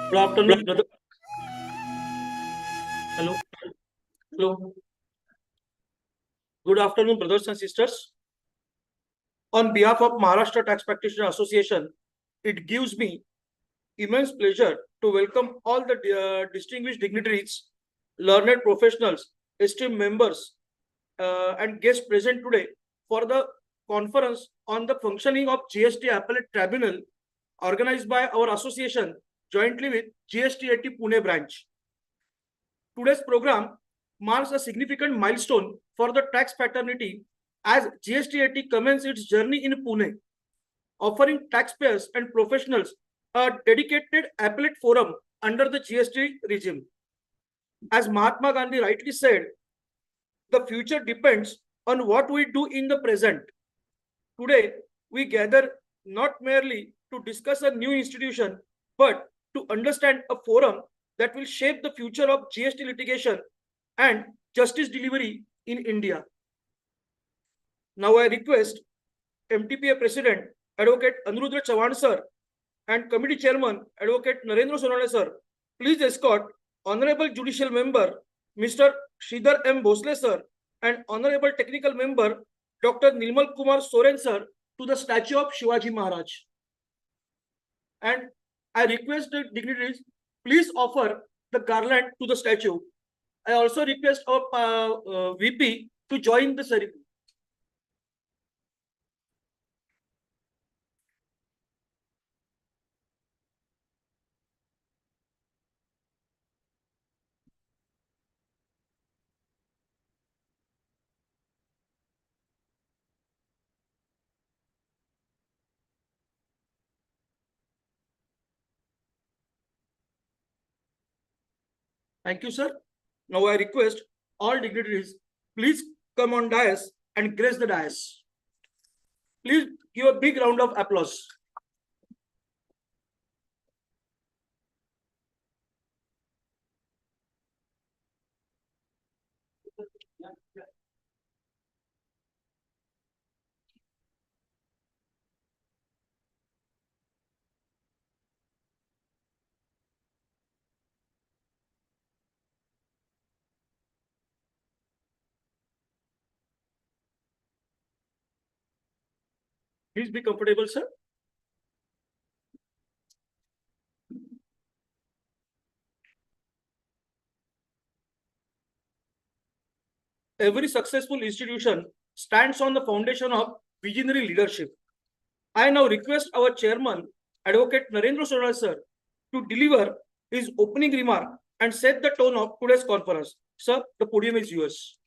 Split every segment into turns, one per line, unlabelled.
Good afternoon, brother. Hello. Hello. Good afternoon, brothers and sisters. On behalf of Maharashtra Tax Practitioner Association, it gives me immense pleasure to welcome all the distinguished dignitaries, learned professionals, esteemed members, and guests present today for the conference on the functioning of GST Appellate Tribunal organized by our association jointly with GSTAT Pune branch. Today's program marks a significant milestone for the tax fraternity as GSTAT commences its journey in Pune, offering taxpayers and professionals a dedicated appellate forum under the GST regime. As Mahatma Gandhi rightly said, the future depends on what we do in the present. Today, we gather not merely to discuss a new institution, but to understand a forum that will shape the future of GST litigation and justice delivery in India. Now I request MTPA President Advocate Aniruddha Chavan sir and Committee Chairman Advocate Narendra Sonale sir, please escort Honorable Judicial Member Mr. Sridhar M. Bhosle sir and Honorable Technical Member Dr. Nirmal Kumar Soren sir to the statue of Shivaji Maharaj. And I request the dignitaries, please offer the garland to the statue. I also request our VP to join the ceremony. Thank you, sir. Now I request all dignitaries, please come on dais and grace the dais. Please give a big round of applause. Please be comfortable, sir. Every successful institution stands on the foundation of visionary leadership. I now request our chairman, Advocate Narendra Sonal sir, to deliver his opening remark and set the tone of today's conference. Sir, the podium is yours.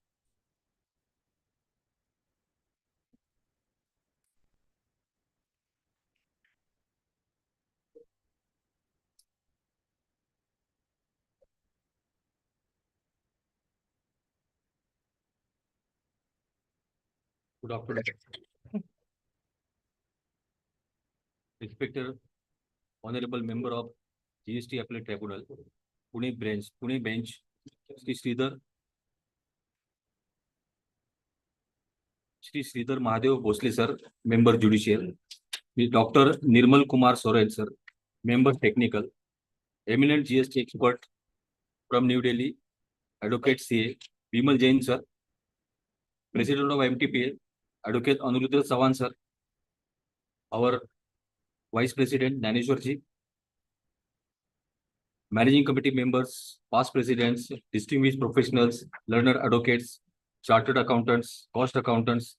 Good afternoon. Respected Honorable Member of GST Appellate Tribunal, Pune Bench, Shri Sridhar Mahadev Bhosle sir, Member Judicial, Dr. Nirmal Kumar Soren sir, Member Technical, eminent GST expert from New Delhi, Advocate CA, Bimal Jain sir, President of MTPA, Advocate Aniruddha Chavan sir, our Vice President Naneshwar ji, Managing Committee members, past presidents, distinguished professionals, learned advocates, chartered accountants, cost accountants,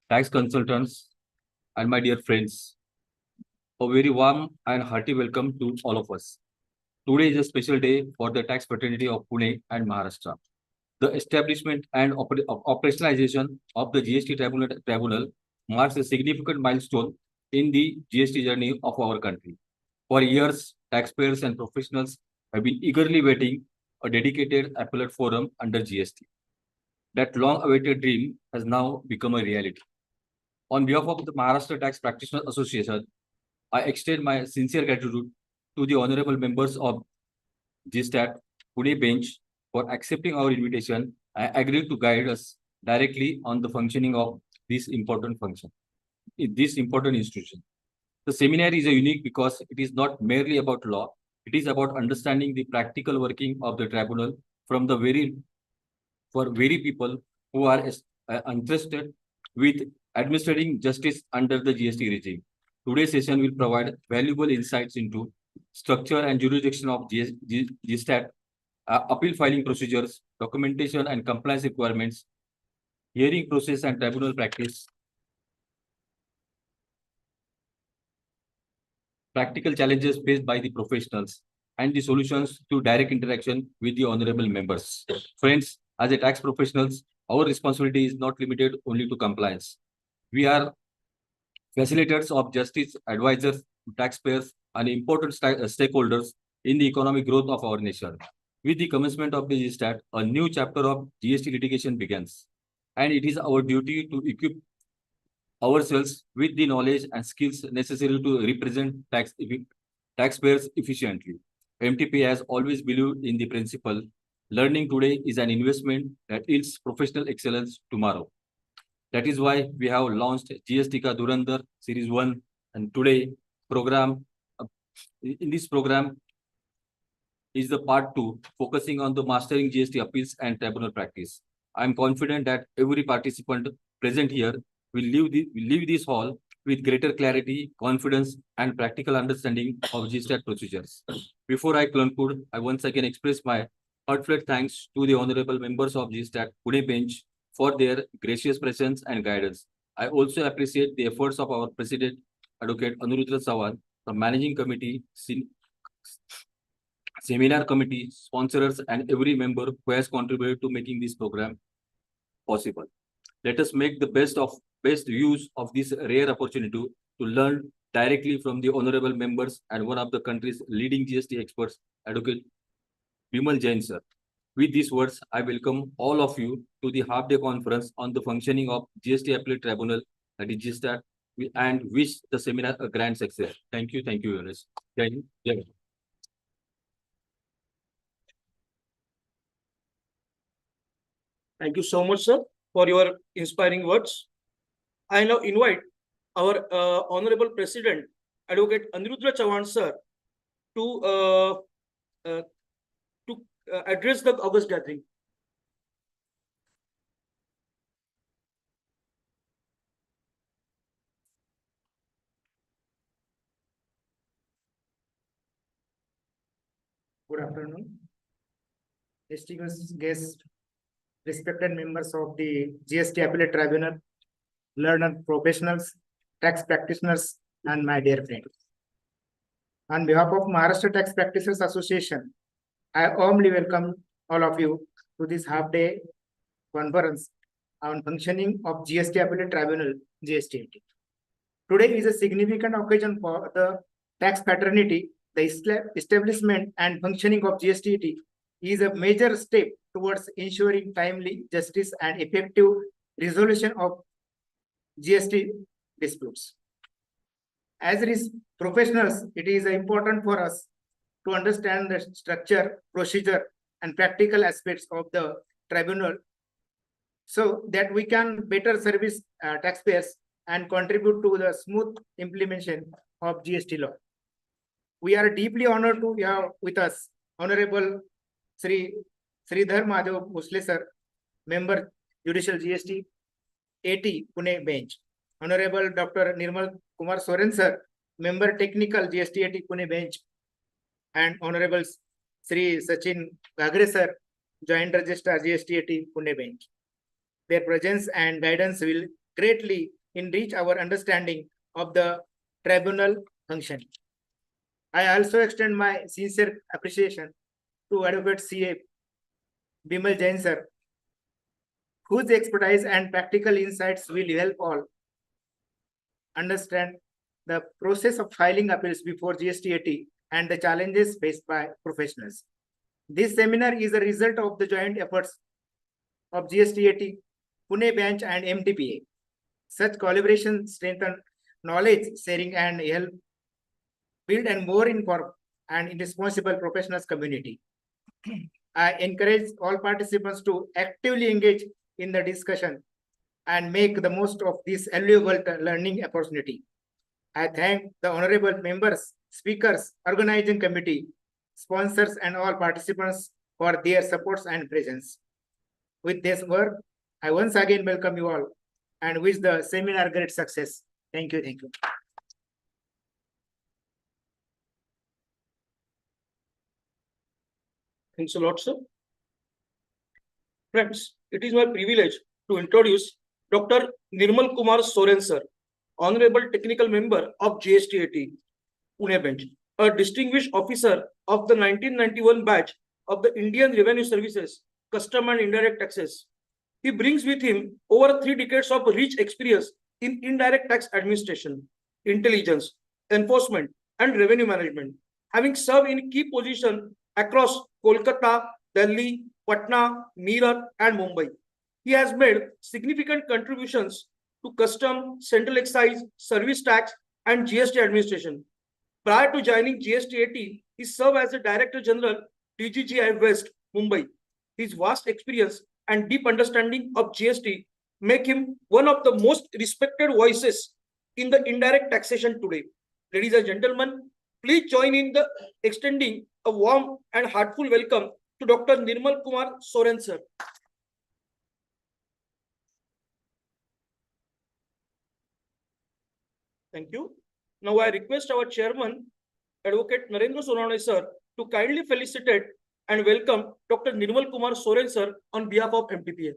tax consultants, and my dear friends, a very warm and hearty welcome to all of us. Today is a special day for the tax fraternity of Pune and Maharashtra. The establishment and operationalization of the GST tribunal marks a significant milestone in the GST journey of our country. For years, taxpayers and professionals have been eagerly waiting a dedicated appellate forum under GST. That long-awaited dream has now become a reality. On behalf of the Maharashtra Tax Practitioners Association, I extend my sincere gratitude to the honorable members of GSTAT Pune bench for accepting our invitation and agreeing to guide us directly on the functioning of this important institution. The seminar is unique because it is not merely about law, It is about understanding the practical working of the tribunal from the very people who are interested with administering justice under the GST regime. Today's session will provide valuable insights into structure and jurisdiction of GSTAT, appeal filing procedures, documentation and compliance requirements, hearing process and tribunal practice, practical challenges faced by the professionals, and the solutions to direct interaction with the honorable members. Friends, as a tax professionals, our responsibility is not limited only to compliance. We are facilitators of justice, advisors to taxpayers, and important stakeholders in the economic growth of our nation. With the commencement of the GSTAT, a new chapter of GST litigation begins, and it is our duty to equip ourselves with the knowledge and skills necessary to represent taxpayers efficiently. MTP has always believed in the principle, learning today is an investment that yields professional excellence tomorrow. That is why we have launched GSTika Durandar Series 1, and today program in this program is the part 2, focusing on the mastering GST appeals and tribunal practice. I am confident that every participant present here will leave this hall with greater clarity, confidence, and practical understanding of GSTAT procedures. Before I conclude, I once again express my heartfelt thanks to the honorable members of GSTAT Pune bench for their gracious presence and guidance. I also appreciate the efforts of our President, Advocate Anuruddha Sawan, the Managing Committee, Seminar Committee, sponsors, and every member who has contributed to making this program possible. Let us make the best use of this rare opportunity to learn directly from the honorable members and one of the country's leading GST experts, Advocate Bimal Jain sir. With these words, I welcome all of you to the half-day conference on the functioning of GST Appellate Tribunal, that is GSTAT, and wish the seminar a grand success. Thank you, Yogesh. Jai Hind, Jai Bharat.
Thank you so much, sir, for your inspiring words. I now invite our Honorable President, Advocate Aniruddha Chavan, sir, to address the August gathering.
Good afternoon. Distinguished guests, respected members of the GST Appellate Tribunal, learned professionals, tax practitioners, and my dear friends. On behalf of Maharashtra Tax Practitioners Association, I warmly welcome all of you to this half-day conference on functioning of GST Appellate Tribunal, GSTAT. Today is a significant occasion for the tax fraternity. The establishment and functioning of GSTAT is a major step towards ensuring timely justice and effective resolution of GST disputes. As it is professionals, it is important for us to understand the structure, procedure, and practical aspects of the tribunal so that we can better service taxpayers and contribute to the smooth implementation of GST law. We are deeply honored to have with us Honorable Sridhar Madhav Bhosle sir, Member Judicial GST 80 Pune Bench. Honorable Dr. Nirmal Kumar Soren sir, Member Technical GST 80 Pune Bench. And Honorable Sri Sachin Gagre sir, Joint Registrar GST 80 Pune Bench. Their presence and guidance will greatly enrich our understanding of the tribunal function. I also extend my sincere appreciation to Advocate CA Bimal Jain sir, whose expertise and practical insights will help all understand the process of filing appeals before GSTAT and the challenges faced by professionals. This seminar is a result of the joint efforts of GSTAT, Pune Bench, and MTPA. Such collaboration strengthen knowledge sharing and help build a more informed and responsible professionals community. I encourage all participants to actively engage in the discussion and make the most of this valuable learning opportunity. I thank the honorable members, speakers, organizing committee, sponsors, and all participants for their supports and presence. With this word, I once again welcome you all and wish the seminar great success. Thank you. Thank you.
Thanks a lot, sir. Friends, it is my privilege to introduce Dr. Nirmal Kumar Soren, sir, Honorable Technical Member of GSTAT, Pune Bench, a distinguished officer of the 1991 batch of the Indian Revenue Services, Custom and Indirect Taxes. He brings with him over 3 decades of rich experience in indirect tax administration, intelligence, enforcement, and revenue management, having served in key positions across Kolkata, Delhi, Patna, Meerut, and Mumbai. He has made significant contributions to custom, central excise, service tax, and GST administration. Prior to joining GSTAT, he served as the Director General, DGGI West, Mumbai. His vast experience and deep understanding of GST make him one of the most respected voices in the indirect taxation today. Ladies and gentlemen, please join in the extending a warm and heartful welcome to Dr. Nirmal Kumar Soren, sir. Thank you. Now I request our chairman, Advocate Narendra Sonawne, sir, to kindly felicitate and welcome Dr. Nirmal Kumar Soren, sir, on behalf of MTPA.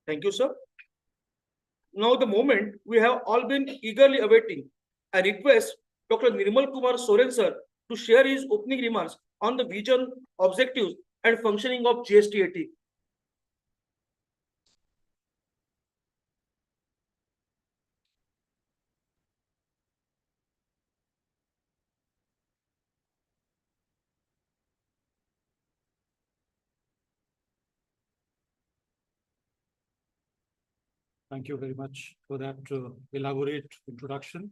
Thank you, sir. Now the moment we have all been eagerly awaiting. I request Dr. Nirmal Kumar Soren, sir, to share his opening remarks on the vision, objectives, and functioning of GSTAT.
Thank you very much for that elaborate introduction.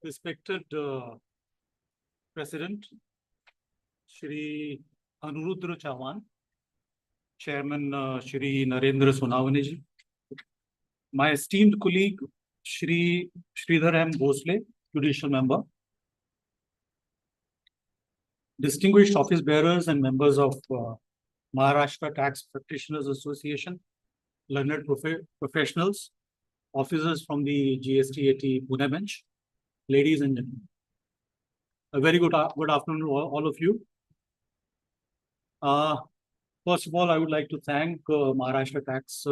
Respected President, Shri Anurudra Chauhan, Chairman Shri Narendra Sonawne ji, my esteemed colleague Shri Sridhar M. Bhosle, Judicial Member, distinguished office bearers and members of Maharashtra Tax Practitioners Association, learned professionals, officers from the GSTAT Pune Bench, ladies and gentlemen. A very good afternoon to all of you. First of all, I would like to thank Maharashtra Tax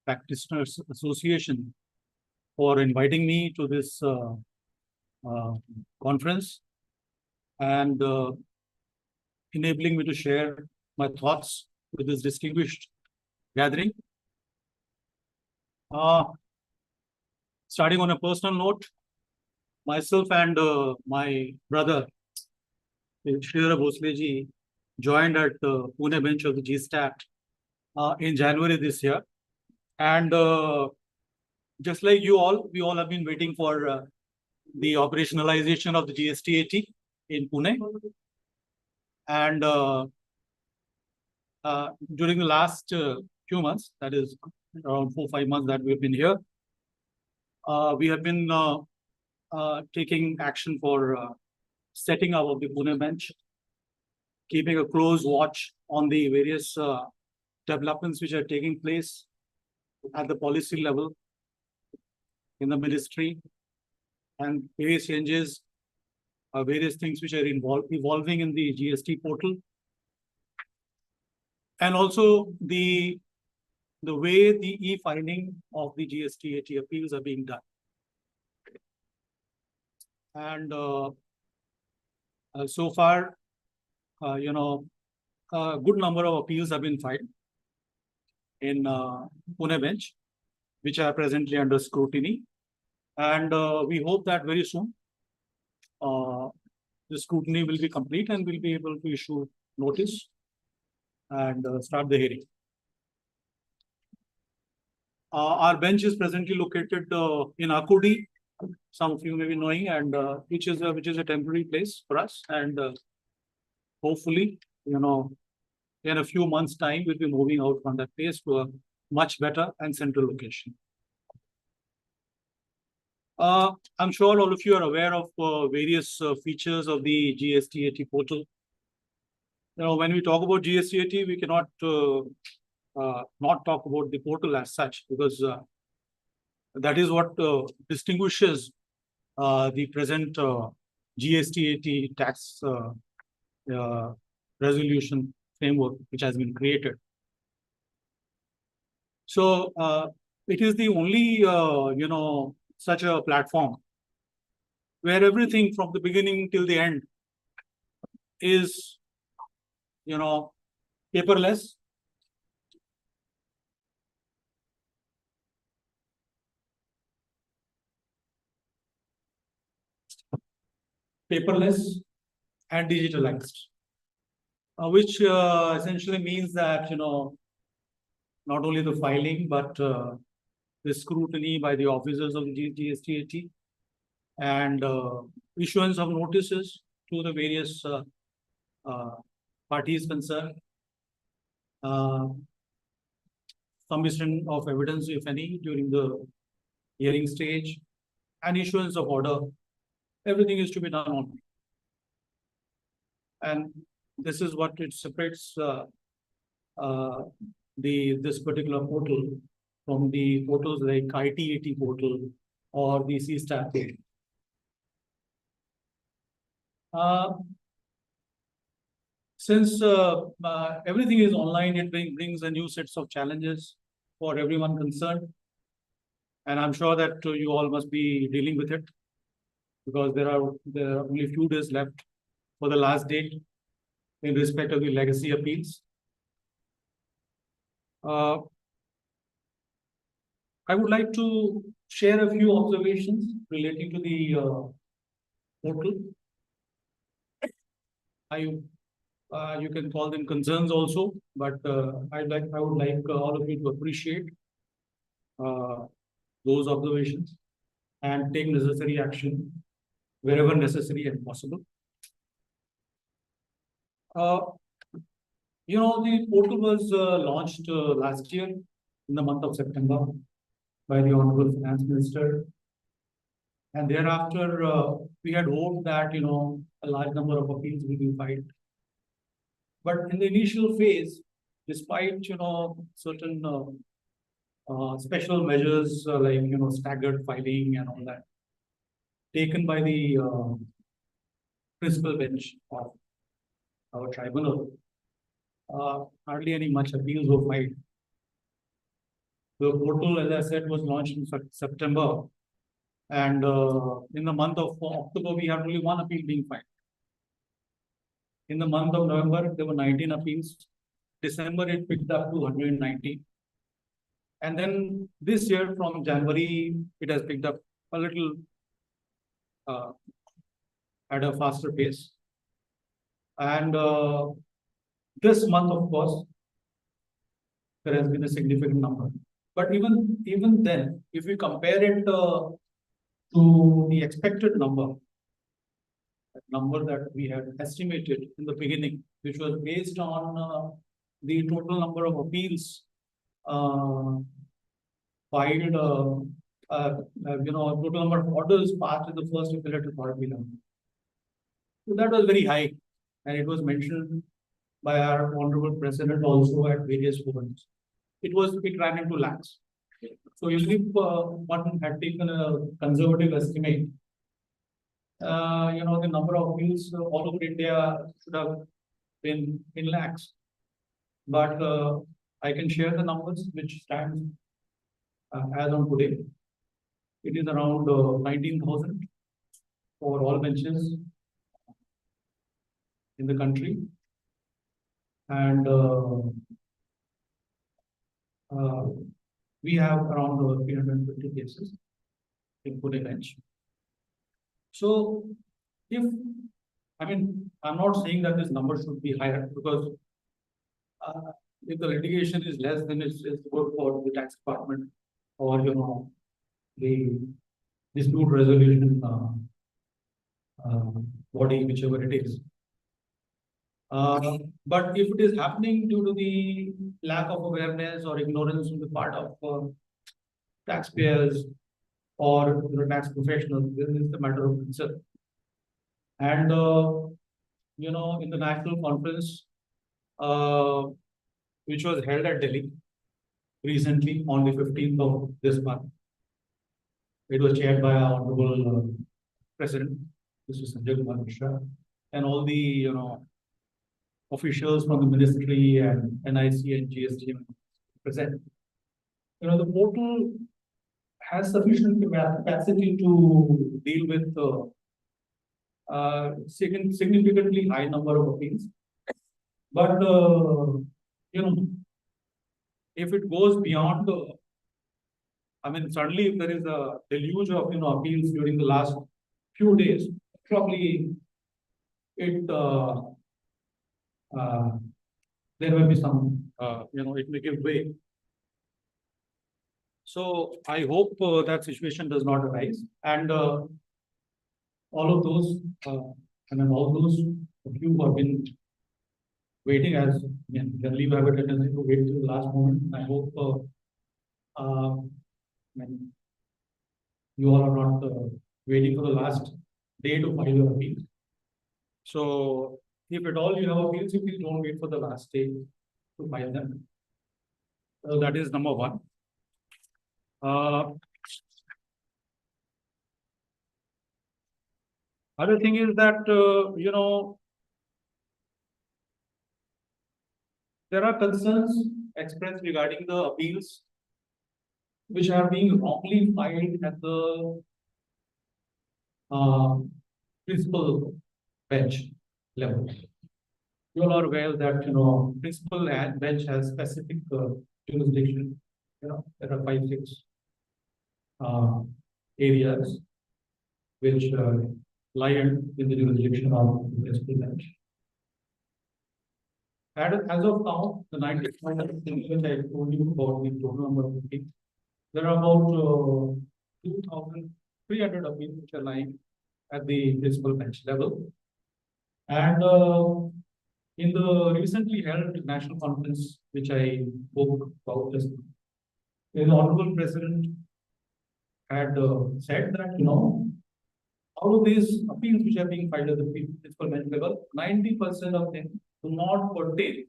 Practitioners Association for inviting me to this conference and enabling me to share my thoughts with this distinguished gathering. Starting on a personal note, myself and my brother, Sridhar Bhosle ji, joined at the Pune bench of the GSTAT in January this year. And just like you all, we all have been waiting for the operationalization of the GSTAT in Pune. And during the last few months, that is around 4-5 months that we've been here, we have been taking action for setting up of the Pune bench, keeping a close watch on the various developments which are taking place at the policy level in the ministry, and various changes, various things which are evolving in the GST portal, and also the way the e-filing of the GSTAT appeals are being done. And so far, a good number of appeals have been filed in Pune bench, which are presently under scrutiny. And we hope that very soon the scrutiny will be complete and we'll be able to issue notice and start the hearing. Our bench is presently located in Akudi. Some of you may be knowing, and which is a temporary place for us. And hopefully, in a few months' time, we'll be moving out from that place to a much better and central location. I'm sure all of you are aware of various features of the GSTAT portal. When we talk about GSTAT, we cannot not talk about the portal as such, because that is what distinguishes the present GSTAT tax resolution framework which has been created. So it is the only such a platform where everything from the beginning till the end is paperless. Paperless and digitalized, which essentially means that not only the filing but the scrutiny by the officers of the GSTAT and issuance of notices to the various parties concerned, submission of evidence, if any, during the hearing stage, and issuance of order. Everything is to be done on. And this is what it separates this particular portal from the portals like ITAT portal or the GSTAT. Since everything is online, it brings a new sets of challenges for everyone concerned. And I'm sure that you all must be dealing with it, because there are only a few days left for the last date in respect of the legacy appeals. I would like to share a few observations relating to the portal. You can call them concerns also, but I would like all of you to appreciate those observations and take necessary action wherever necessary and possible. The portal was launched last year in the month of September by the Honorable Finance Minister. And thereafter, we had hoped that, a large number of appeals will be filed. But in the initial phase, despite, certain special measures like, staggered filing and all that, taken by the principal bench of our tribunal, hardly any much appeals were filed. The portal, as I said, was launched in September. And in the month of October, we had only one appeal being filed. In the month of November, there were 19 appeals. December, it picked up to 190. And then this year, from January, it has picked up a little at a faster pace. And this month, of course, there has been a significant number. But even then, if we compare it to the expected number, that we had estimated in the beginning, which was based on the total number of appeals filed, total number of orders passed in the first appellate authority level. So that was very high, and it was mentioned by our Honorable President also at various forums. It ran into lakhs. So usually one had taken a conservative estimate. The number of appeals all over India should have been in lakhs. But I can share the numbers which stands as on today. It is around 19,000 for all benches in the country. And we have around 350 cases in Pune bench. So if, I mean, I'm not saying that this number should be higher, because if the litigation is less, then it's good for the tax department, or, you know, the dispute resolution body, whichever it is. But if it is happening due to the lack of awareness or ignorance on the part of taxpayers or, you know, tax professionals, this is the matter of concern. And you know, in the national conference, which was held at Delhi recently on the 15th of this month, it was chaired by our honorable President, Mr. Sanjay Kumar Mishra, and all the, you know, officials from the ministry and NIC and GSTAT present. You know, the portal has sufficient capacity to deal with significantly high number of appeals. But you know, if it goes beyond the, I mean, certainly if there is a deluge of, you know, appeals during the last few days, probably it there will be some, you know, it may give way. So I hope that situation does not arise, and all of those, I mean, all those of you who have been waiting, as generally we have a tendency to wait till the last moment. I hope I mean, you all are not waiting for the last day to file your appeal. So if at all you have appeals, you please don't wait for the last day to file them. So that is number one. Other thing is that, you know, there are concerns expressed regarding the appeals which are being wrongly filed at the principal bench level. You all are aware that, you know, principal and bench has specific jurisdiction. You know, there are 5-6 areas which lie in the jurisdiction of the principal bench. And as of now, the 95 which I told you about the total number of appeals, there are about 2,300 appeals which are lying at the principal bench level. And in the recently held national conference, which I spoke about just now, the honorable president had said that, you know, out of these appeals which are being filed at the principal bench level, 90% of them do not pertain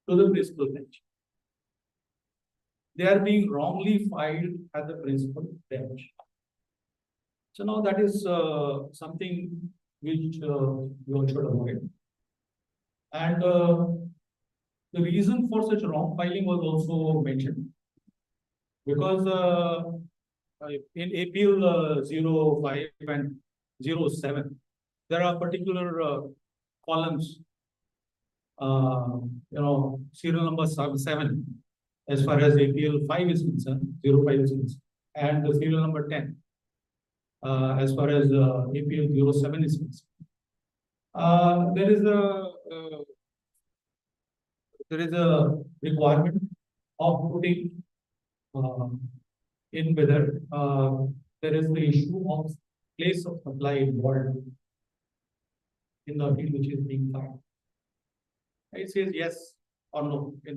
to the principal bench. They are being wrongly filed at the principal bench. So now that is something which you all should avoid. And the reason for such wrong filing was also mentioned, because in appeal 05 and 07, there are particular columns, you know, serial number 7 as far as appeal 5 is concerned, 05 is concerned, and the serial number 10 as far as appeal 07 is concerned. There is a requirement of putting in whether there is the issue of place of supply involved in the appeal which is being filed. It says yes or no. In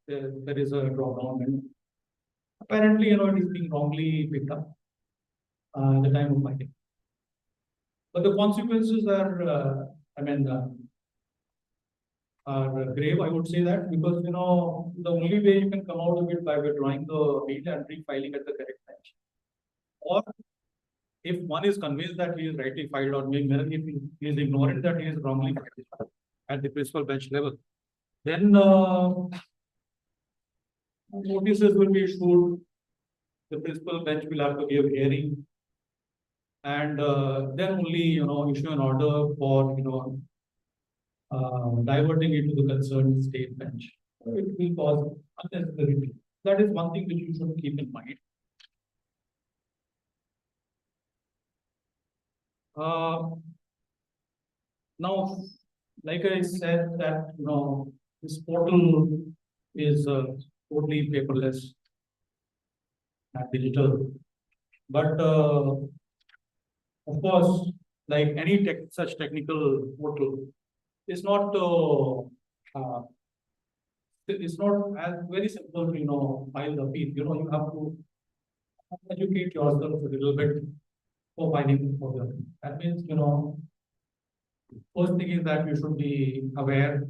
there is a drop down menu. Apparently, you know, it is being wrongly picked up at the time of filing. But the consequences are, I mean, are grave, I would say that, because, you know, the only way you can come out of it by withdrawing the appeal and refiling at the correct bench. Or if one is convinced that he is rightly filed, or maybe if he is ignorant that he is wrongly filed at the principal bench level, then notices will be issued. The principal bench will have to give hearing, And then only, issue an order for, diverting it to the concerned state bench. It will cause unnecessary delay. That is one thing which you should keep in mind. Now, like I said that, this portal is totally paperless and digital. But of course, like any such technical portal, it's not it's not as very simple to, file the appeal. You have to educate yourself a little bit for filing for the. That means, first thing is that you should be aware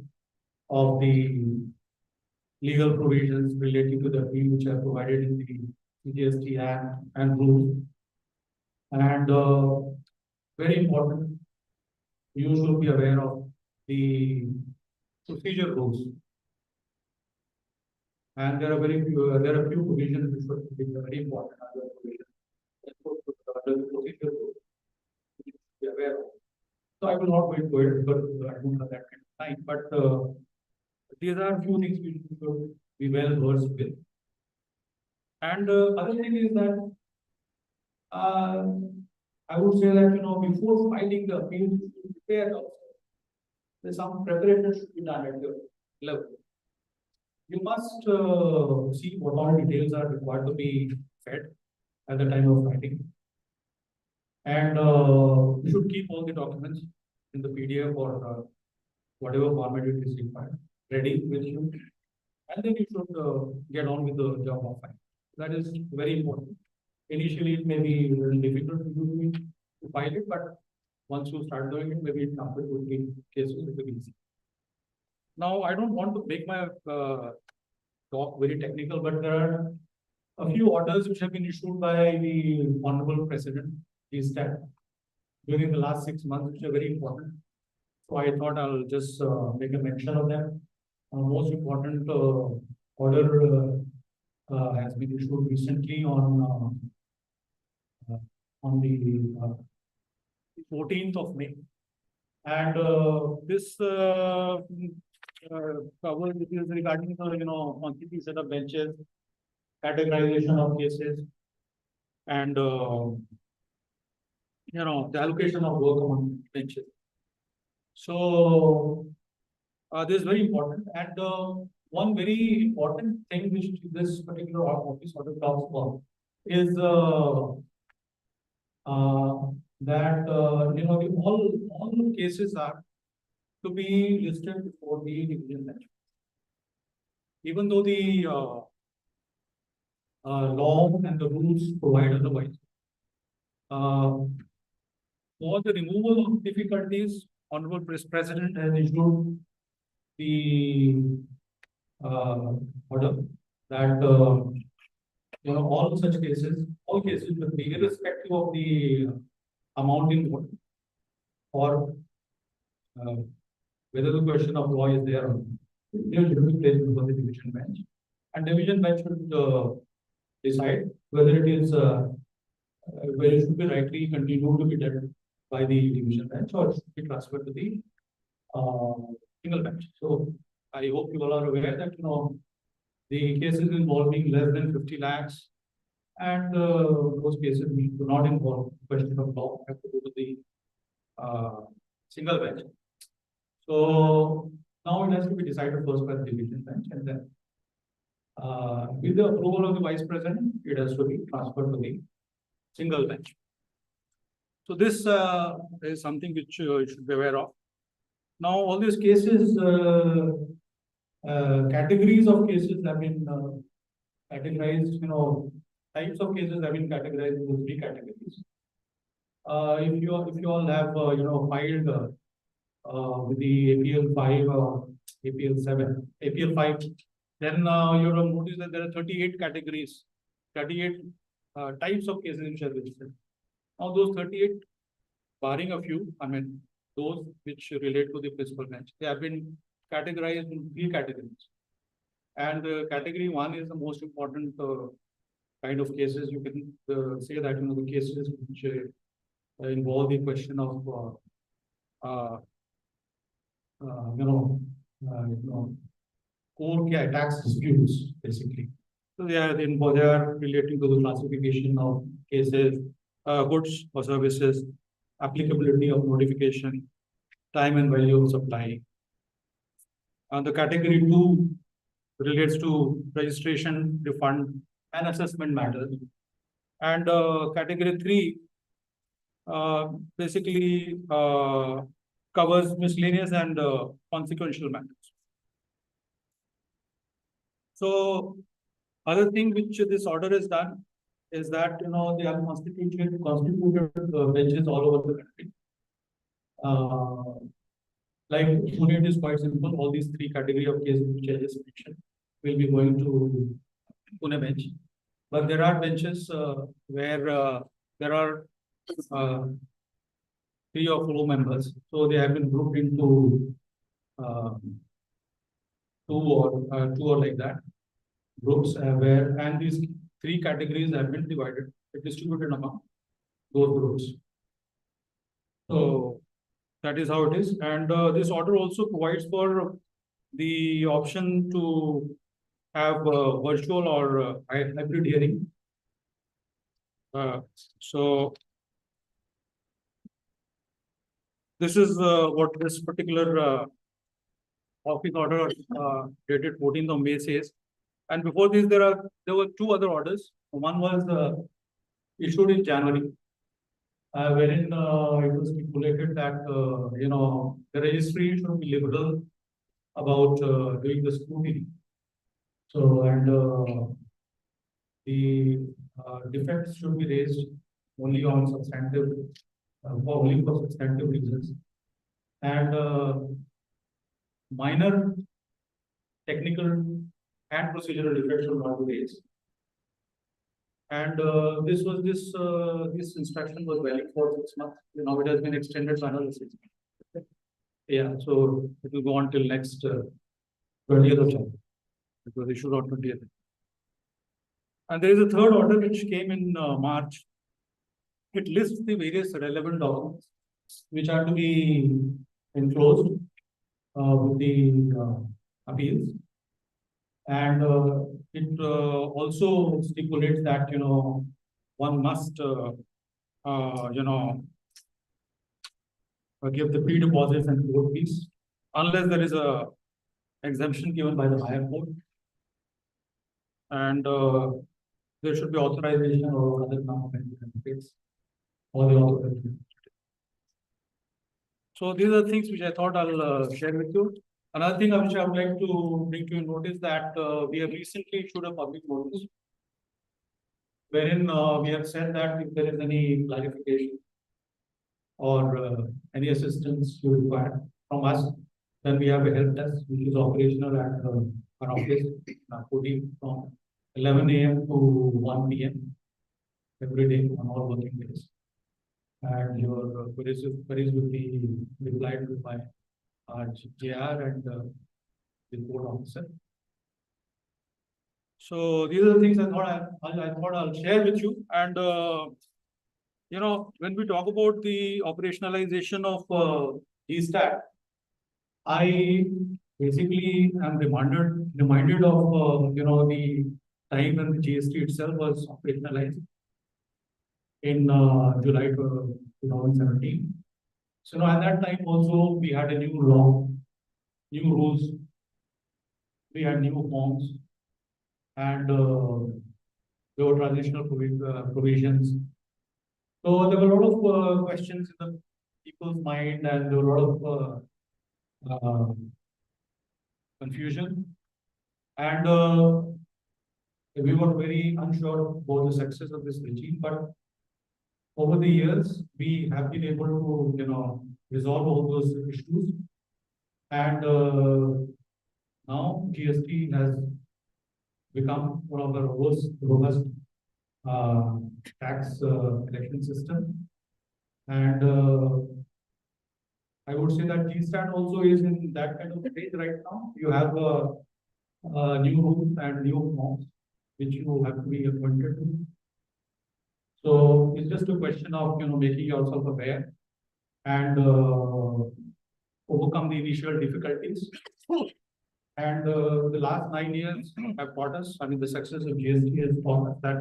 of the legal provisions relating to the appeal which are provided in the GSTAT and rules. And very important, you should be aware of the procedure rules. And there are a few provisions which should be very important under provisions. Under the procedure rules, you should be aware of. So I will not go into it because I don't have that kind of time. But these are a few things we should be well versed with. And other thing is that I would say that, before filing the appeal, you should prepare also. There's some preparation should be done at your level. You must see what all details are required to be fed at the time of writing. And you should keep all the documents in the PDF or whatever format it is required ready with you. And then you should get on with the job of filing. That is very important. Initially, it may be a little difficult to file it, but once you start doing it, maybe after 2-3 cases, it will be easy. Now, I don't want to make my talk very technical, but there are a few orders which have been issued by the Honorable President, GSTAT, during the last 6 months, which are very important. So I thought I'll just make a mention of them. Most important order has been issued recently on the 14th of May. And this covers it is regarding the quantity set of benches, categorization of cases, and the allocation of work among benches. So this is very important. And one very important thing which this particular office order talks about is that all the cases are to be listed before the division bench. Even though the law and the rules provide otherwise. For the removal of difficulties, Honorable President has issued the order that all such cases, all cases will be irrespective of the amount involved, or whether the question of law is there or not. They should be placed before the division bench, and division bench should decide whether it is whether it should be rightly continued to be dealt by the division bench or should be transferred to the single bench. So I hope you all are aware that the cases involving less than 50 lakhs and those cases which do not involve question of law have to go to the single bench. So now it has to be decided first by the division bench, and then with the approval of the vice president, it has to be transferred to the single bench. So this is something which you should be aware of. Now all these cases, categories of cases have been categorized, types of cases have been categorized into 3 categories. If you all have filed with the APL 5 or APL 7, APL 5, then you will notice that there are 38 categories, 38 types of cases which are listed. Now those 38, barring a few, those which relate to the principal bench, they have been categorized in 3 categories. And category 1 is the most important kind of cases. You can say that the cases which involve the question of, uh, you know, core tax disputes, basically. So they are relating to the classification of cases, goods or services, applicability of notification, time and value of supply. The category 2 relates to registration, refund, and assessment matters. And category 3 basically covers miscellaneous and consequential matters. So other thing which this order is done is that they have constituted benches all over the country. Like Pune, it is quite simple. All these 3 category of cases which I just mentioned will be going to Pune bench. But there are benches where there are 3 or 4 members. So they have been grouped into two or like that groups where, and these 3 categories have been distributed among those groups. So that is how it is. And this order also provides for the option to have virtual or hybrid hearing. So this is what this particular office order dated 14th of May says. And before this, there were 2 other orders. One was issued in January, wherein it was stipulated that the registry should be liberal about doing the scrutiny. So the defects should be raised only on substantive, only for substantive reasons, and minor technical and procedural defects should not be raised. And this instruction was valid for 6 months. Now it has been extended by another 6 months. Yeah, so it will go on till next 20th of January. It was issued on 20th. And there is a third order which came in March. It lists the various relevant documents which are to be enclosed with the appeals. And it also stipulates that one must give the pre-deposits and court fees unless there is a exemption given by the higher court, and there should be authorization or other benefits for the authorization. So these are things which I thought I'll share with you. Another thing which I would like to bring to your notice that we have recently issued a public notice wherein we have said that if there is any clarification or any assistance you require from us, then we have a help desk which is operational at our office from 11 a.m. to 1 p.m. every day on all working days. And your queries will be replied to by our JR and the board officer. So these are the things I thought I'll share with you. And when we talk about the operationalization of GSTAT, I basically am reminded of the time when the GST itself was operationalized in July 2017. So at that time also we had a new law, new rules, we had new forms, and there were transitional provisions. So there were a lot of questions in the people's mind, and there were a lot of confusion, and we were very unsure about the success of this regime. But over the years, we have been able to resolve all those issues, and now GST has become one of the robust tax collection system, and I would say that GSTAT also is in that kind of stage right now. You have new rules and new forms which you have to be acquainted with. So it's just a question of, making yourself aware and overcome the initial difficulties. And the last 9 years have taught us, the success of GST has taught us that,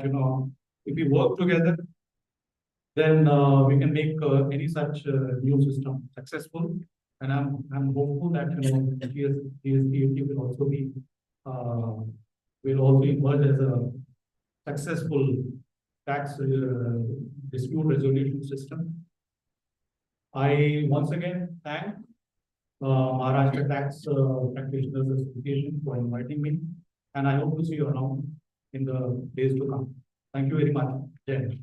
if we work together, then we can make any such new system successful. And I'm hopeful that, GST will also be, will also emerge as a successful tax dispute resolution system. I once again thank Maharashtra Tax Practitioners Association for inviting me, and I hope to see you around in the days to come. Thank you very much. Jai Hind.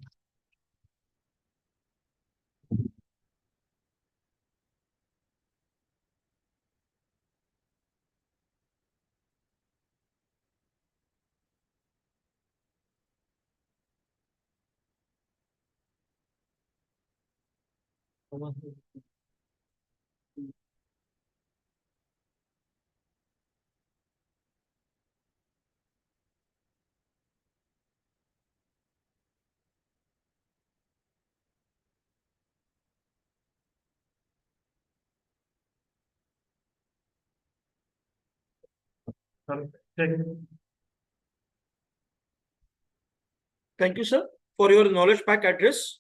Thank you, sir, for your knowledge pack address.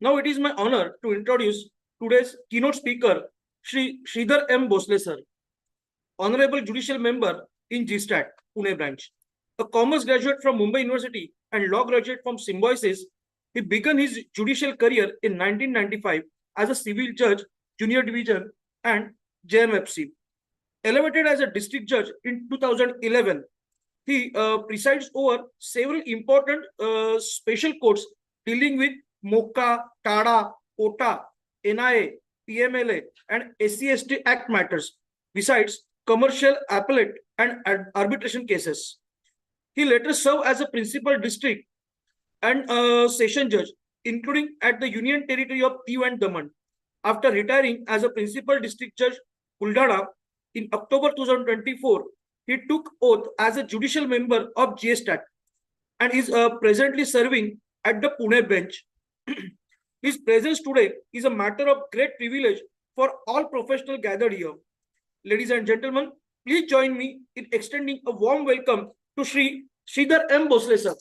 Now it is my honor to introduce today's keynote speaker, Shri Sridhar M. Bosle, sir, Honorable Judicial Member in GSTAT, Pune branch. A commerce graduate from Mumbai University and law graduate from Symbiosis, he began his judicial career in 1995 as a civil judge, junior division, and JMFC. Elevated as a district judge in 2011, he presides over several important special courts dealing with MOCA, TADA, OTA, NIA, PMLA, and SC/ST Act matters, besides commercial, appellate, and arbitration cases. He later served as a principal district and session judge, including at the Union Territory of Diu and Daman. After retiring as a principal district judge, Buldhana, in October 2024, he took oath as a judicial member of GSTAT and is presently serving at the Pune bench. His presence today is a matter of great privilege for all professionals gathered here. Ladies and gentlemen, please join me in extending a warm welcome to Shri Sridhar M. Bosle, sir.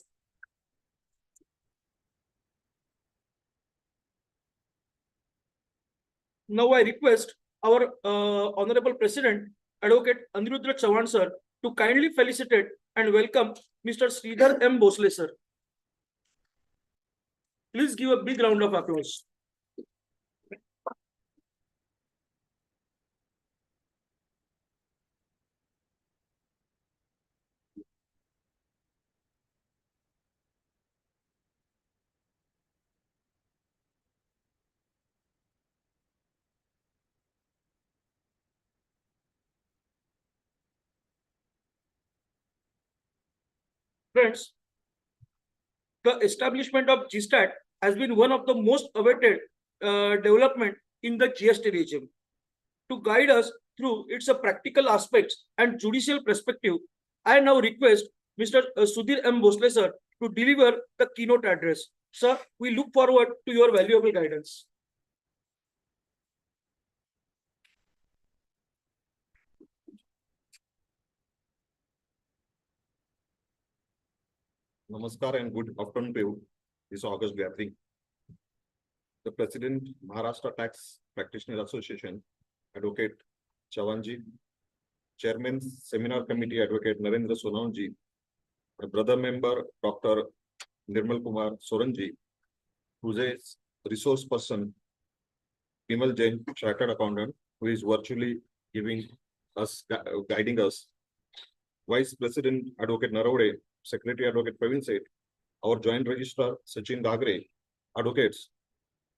Now I request our Honorable President, Advocate Aniruddha Chauhan, sir, to kindly felicitate and welcome Mr. Sridhar M. Bosle, sir. Please give a big round of applause. Friends, the establishment of GSTAT has been one of the most awaited development in the GST regime. To guide us through its practical aspects and judicial perspective, I now request Mr. Sudhir M. Bosle, sir, to deliver the keynote address. Sir, we look forward to your valuable guidance.
Namaskar and good afternoon to this August gathering. The President, Maharashtra Tax Practitioner Association, Advocate Chavanji, Chairman, Seminar Committee, Advocate Narendra Sonamji, my brother member, Dr. Nirmal Kumar Soranji, who's a resource person, Bimal Jain, Chartered Accountant, who is virtually giving us, guiding us, Vice President, Advocate Naravade, Secretary Advocate Praveen Seth, our Joint Registrar Sachin Gagre, advocates,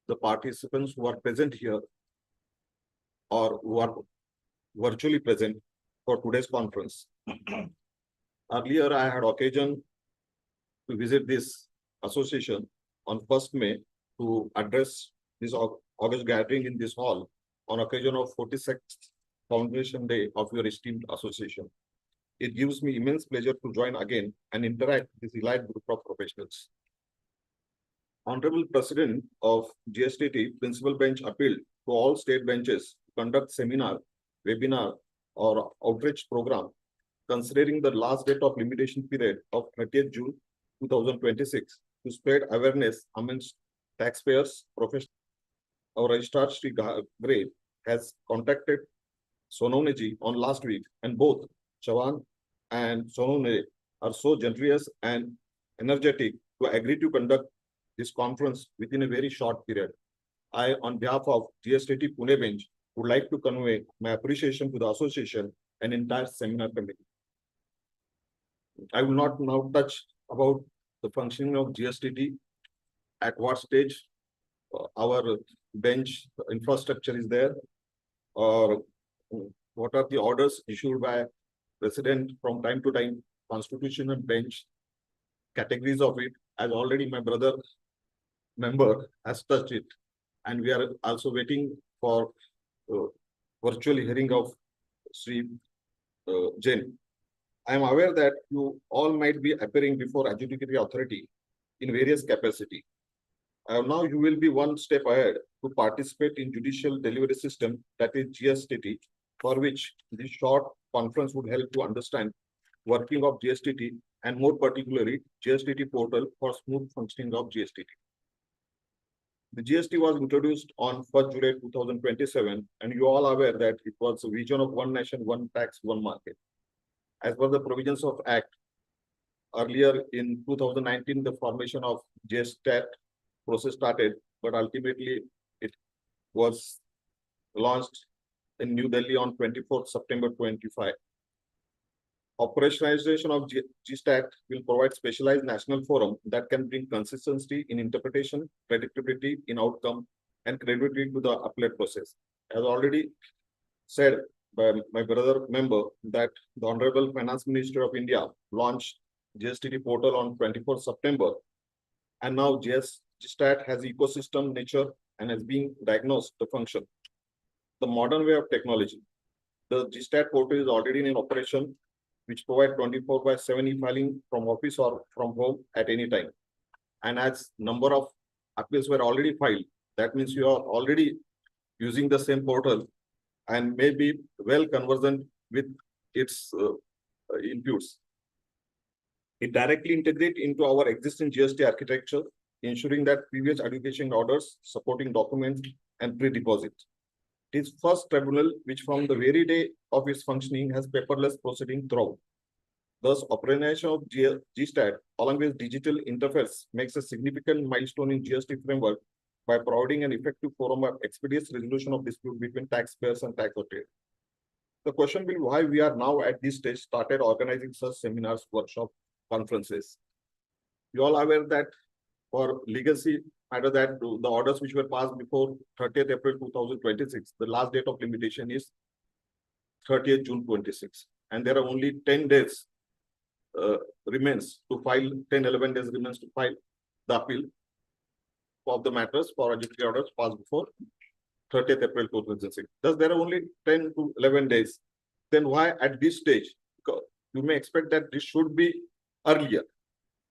the participants who are present here or who are virtually present for today's conference. Earlier, I had occasion to visit this association on 1st May to address this August gathering in this hall on occasion of 46th Foundation Day of your esteemed association. It gives me immense pleasure to join again and interact with this elite group of professionals. Honorable President of GSTT Principal Bench appealed to all state benches to conduct seminar, webinar, or outreach program considering the last date of limitation period of 30th June 2026 to spread awareness amongst taxpayers, professionals. Our Registrar Sri Gray has contacted Sononeji on last week, and both Chavan and Sonone are so generous and energetic to agree to conduct this conference within a very short period. I, on behalf of GSTT Pune Bench, would like to convey my appreciation to the association and entire seminar committee. I will not now touch about the functioning of GSTT, at what stage our bench infrastructure is there, or what are the orders issued by President from time to time, constitution and bench, categories of it, as already my brother member has touched it. And we are also waiting for virtual hearing of Sri Jain. I am aware that you all might be appearing before adjudicatory authority in various capacity. Now you will be one step ahead to participate in judicial delivery system, that is GSTT, for which this short conference would help to understand working of GSTT and more particularly GSTT portal for smooth functioning of GSTT. The GST was introduced on 1st July 2027, and you all are aware that it was a vision of one nation, one tax, one market. As per the provisions of Act, earlier in 2019, the formation of GSTAT process started, but ultimately it was launched in New Delhi on 24th September 25. Operationalization of GSTAT will provide specialized national forum that can bring consistency in interpretation, predictability in outcome, and credibility to the appellate process. As already said by my brother member, that the Honorable Finance Minister of India launched GSTT portal on 24th September, and now GSTAT has ecosystem nature and has been diagnosed the function. The modern way of technology. The GSTAT portal is already in operation, which provide 24/7 e-filing from office or from home at any time. And as number of appeals were already filed, that means you are already using the same portal and may be well conversant with its inputs. It directly integrates into our existing GST architecture, ensuring that previous education orders, supporting documents, and pre-deposit. It is first tribunal which from the very day of its functioning has paperless proceeding throughout. Thus, operation of GSTAT along with digital interface makes a significant milestone in GST framework by providing an effective forum of expeditious resolution of dispute between taxpayers and tax authorities. The question will be why we are now at this stage started organizing such seminars, workshop, conferences. You all are aware that for legacy matter that the orders which were passed before 30th April 2026, the last date of limitation is 30th June 26. And there are only 10 days remains to file, 10-11 days remains to file the appeal of the matters for adjudicatory orders passed before 30th April 2006. Thus, there are only 10 to 11 days. Then why at this stage? Because you may expect that this should be earlier.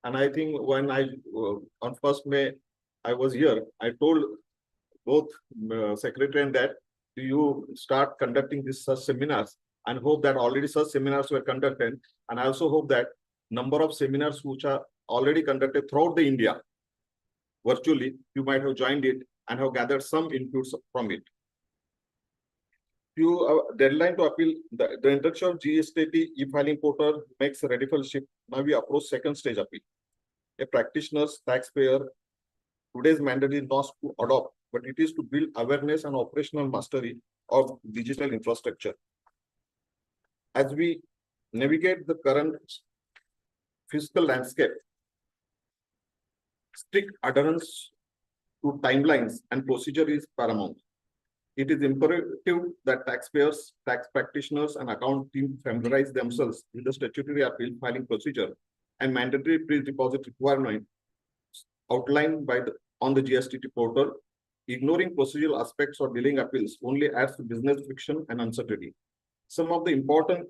And I think when I, on 1st May, I was here, I told both secretary and that you start conducting these such seminars, and hope that already such seminars were conducted. And I also hope that number of seminars which are already conducted throughout the India, virtually, you might have joined it and have gathered some inputs from it. Deadline to appeal, the introduction of GSTAT e-filing portal makes a radical shift. Now we approach second stage appeal. A practitioner's taxpayer, today's mandate is not to adopt, but it is to build awareness and operational mastery of digital infrastructure. As we navigate the current fiscal landscape, strict adherence to timelines and procedure is paramount. It is imperative that taxpayers, tax practitioners, and account teams familiarize themselves with the statutory appeal filing procedure and mandatory pre-deposit requirement outlined by on the GSTT portal. Ignoring procedural aspects or delaying appeals only adds to business friction and uncertainty. Some of the important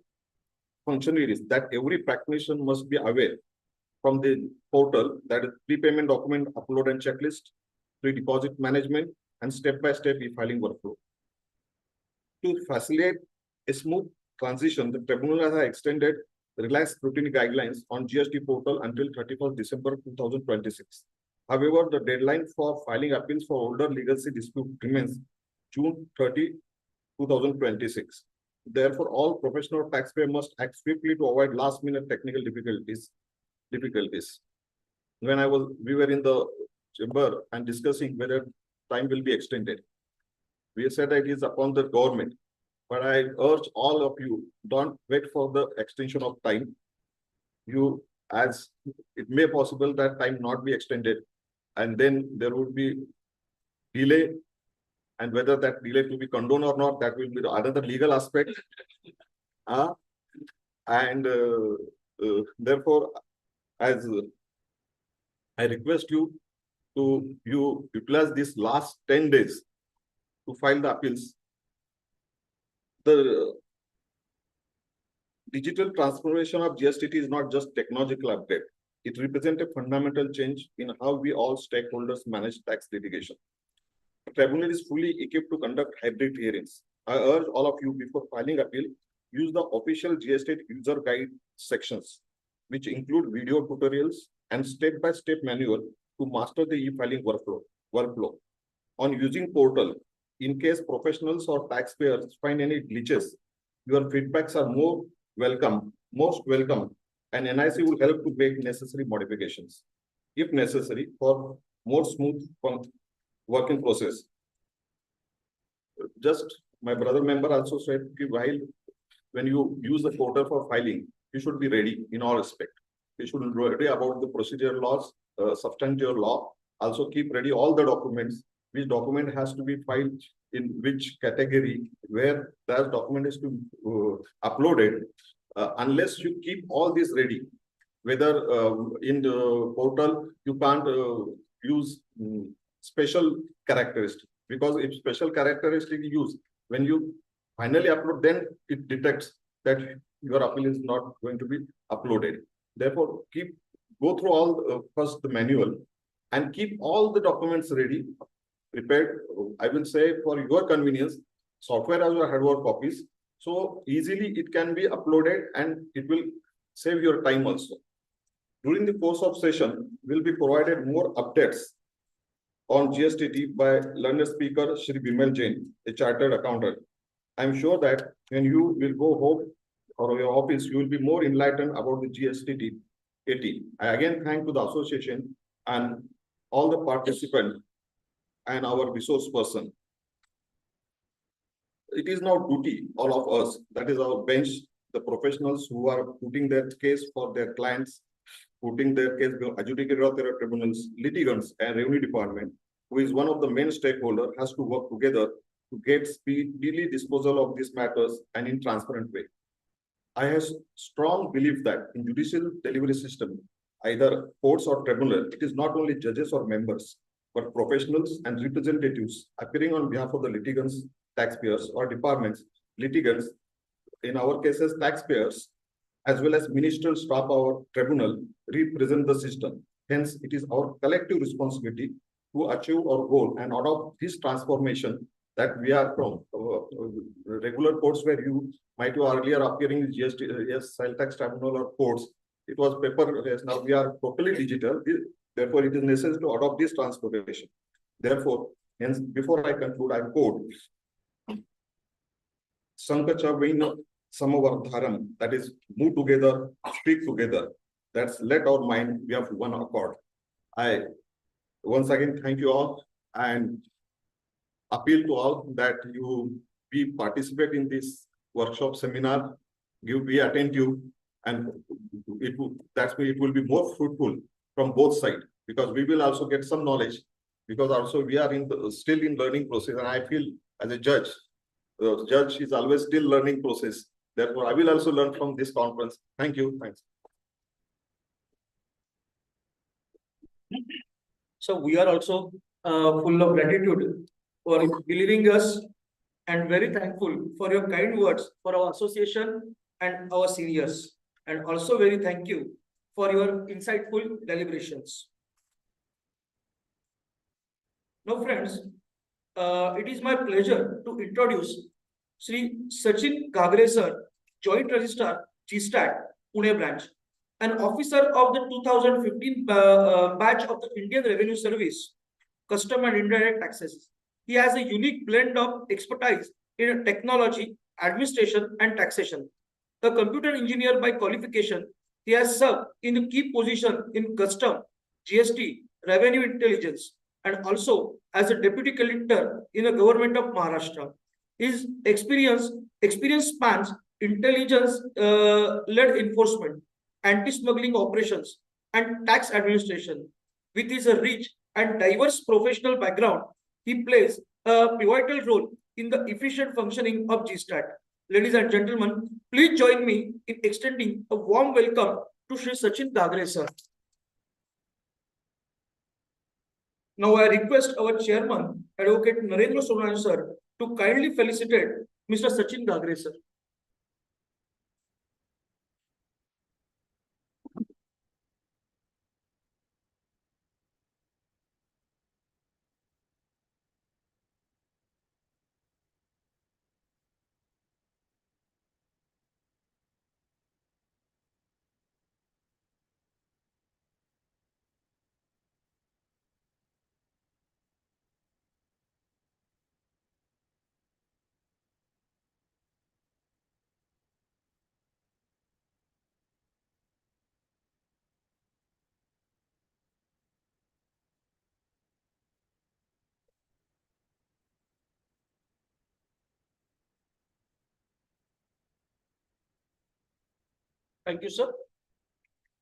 functionalities that every practitioner must be aware from the portal, that is prepayment document upload and checklist, pre-deposit management, and step-by-step e-filing workflow. To facilitate a smooth transition, the tribunal has extended relaxed scrutiny guidelines on GST portal until 31st December 2026. However, the deadline for filing appeals for older legacy dispute remains June 30, 2026. Therefore, all professional taxpayers must act swiftly to avoid last-minute technical difficulties. We were in the chamber and discussing whether time will be extended. We said that it is upon the government, but I urge all of you, don't wait for the extension of time. As it may possible that time not be extended, and then there would be delay, and whether that delay to be condoned or not, that will be another legal aspect. Therefore, as I request you to utilize this last 10 days to file the appeals. The digital transformation of GSTT is not just technological update. It represents a fundamental change in how we all stakeholders manage tax litigation. The tribunal is fully equipped to conduct hybrid hearings. I urge all of you, before filing appeal, use the official GSTAT user guide sections, which include video tutorials and step-by-step manual to master the e-filing workflow. On using portal, in case professionals or taxpayers find any glitches, your feedbacks are most welcome, and NIC will help to make necessary modifications, if necessary, for more smooth working process. Just my brother member also said, when you use the portal for filing, you should be ready in all respect. You should be ready about the procedural laws, substantive law. Also keep ready all the documents, which document has to be filed in which category, where that document is to uploaded. Unless you keep all this ready, whether in the portal you can't use special characteristic, because if special characteristic is used, when you finally upload, then it detects that your appeal is not going to be uploaded. Therefore, go through all first the manual and keep all the documents ready, prepared. I will say for your convenience, software as your hardware copies, so easily it can be uploaded and it will save your time also. During the course of session, will be provided more updates on GSTT by learned speaker Shri Bimal Jain, a chartered accountant. I'm sure that when you will go home or your office, you will be more enlightened about the GSTT 80. I again thank to the association and all the participants and our resource person. It is now duty, all of us, that is our bench, the professionals who are putting their case for their clients, putting their case, adjudicator of their tribunals, litigants, and revenue department, who is one of the main stakeholders, has to work together to get speedily disposal of these matters and in transparent way. I have strong belief that in judicial delivery system, either courts or tribunal, it is not only judges or members, but professionals and representatives appearing on behalf of the litigants, taxpayers, or departments, litigants, in our cases, taxpayers, as well as ministerial staff, our tribunal, represent the system. Hence, it is our collective responsibility to achieve our goal and adopt this transformation that we are from regular courts where you might be earlier appearing in GST, sale tax tribunal or courts. It was paper. Now we are totally digital. Therefore, it is necessary to adopt this transformation. Therefore, hence, before I conclude, I quote Sankachavina Samavardharam, that is, move together, speak together. That's let our mind be of one accord. I once again thank you all and appeal to all that you participate in this workshop seminar, be attentive, and it will be more fruitful from both sides, because we will also get some knowledge, because also we are still in learning process, and I feel as a judge, the judge is always still learning process. Therefore, I will also learn from this conference. Thank you. Thanks.
So we are also full of gratitude for believing us, and very thankful for your kind words for our association and our seniors. And also very thank you for your insightful deliberations. Now, friends, it is my pleasure to introduce Sri Sachin Gagre sir, Joint Registrar, GSTAT, Pune branch, an officer of the 2015 batch of the Indian Revenue Service, Custom and Indirect Taxes. He has a unique blend of expertise in technology, administration, and taxation. A computer engineer by qualification, he has served in a key position in custom, GST, revenue intelligence, and also as a deputy collector in the government of Maharashtra. His experience spans intelligence led enforcement, anti-smuggling operations, and tax administration. With his rich and diverse professional background, he plays a pivotal role in the efficient functioning of GSTAT. Ladies and gentlemen, please join me in extending a warm welcome to Sri Sachin Gagre sir. Now I request our chairman, Advocate Narendra Sonani sir, to kindly felicitate Mr. Sachin Gagre sir. Thank you, sir.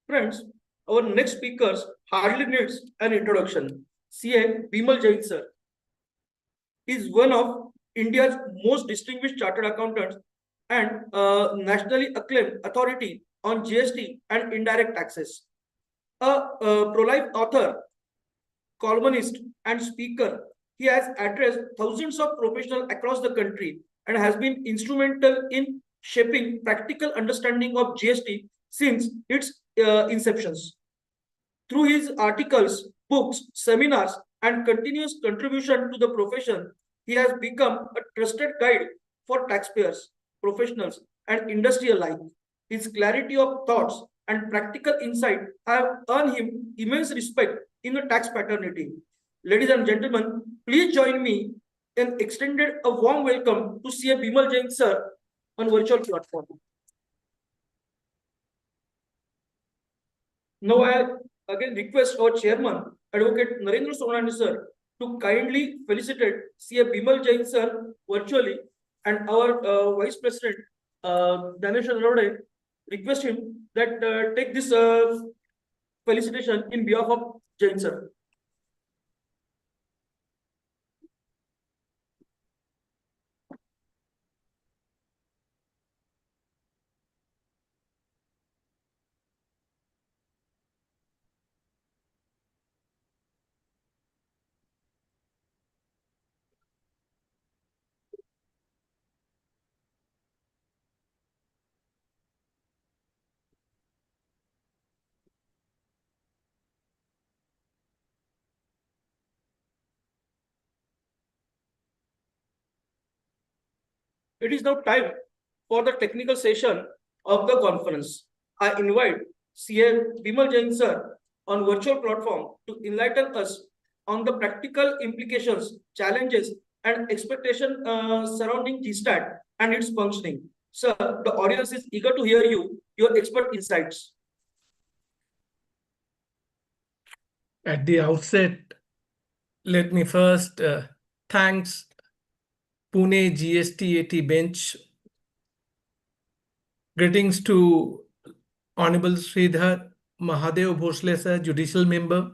Friends, our next speaker hardly needs an introduction. CA Bimal Jain sir is one of India's most distinguished chartered accountants and nationally acclaimed authority on GST and indirect taxes. A prolific author, columnist, and speaker, he has addressed thousands of professionals across the country and has been instrumental in shaping practical understanding of GST since its inceptions. Through his articles, books, seminars, and continuous contribution to the profession, he has become a trusted guide for taxpayers, professionals, and industry alike. His clarity of thoughts and practical insight have earned him immense respect in the tax fraternity. Ladies and gentlemen, please join me in extended a warm welcome to CA Bimal Jain sir on virtual platform. Now I again request our chairman, Advocate Narendra Sonani sir, to kindly felicitate CA Bimal Jain sir virtually, and our Vice President Danesh Narode request him that take this felicitation in behalf of Jain sir. It is now time for the technical session of the conference. I invite CA Bimal Jain sir on virtual platform to enlighten us on the practical implications, challenges, and expectation surrounding GSTAT and its functioning. Sir, the audience is eager to hear your expert insights.
At the outset, let me first thanks Pune GSTAT bench. Greetings to Honorable Sridhar Mahadev Bhosle sir, Judicial Member,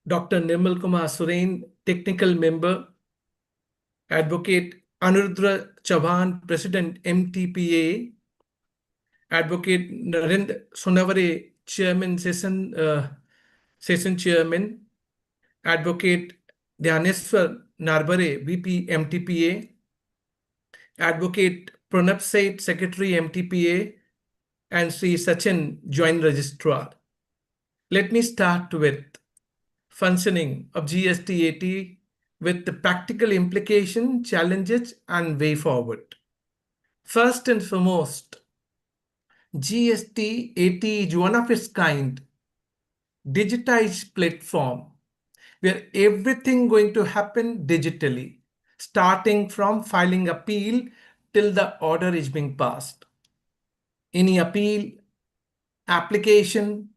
Dr. Nirmal Kumar Suren, Technical Member, Advocate Anuruddha Chauhan, President MTPA, Advocate Narendra Sonavare, Chairman Session Chairman, Advocate Dhyaneswar Narbare, VP MTPA, Advocate Pranab Seth, Secretary MTPA, and Sri Sachin, Joint Registrar. Let me start with functioning of GSTAT with the practical implication, challenges, and way forward. First and foremost, GSTAT is one of its kind digitized platform where everything going to happen digitally, starting from filing appeal till the order is being passed. Any appeal, application,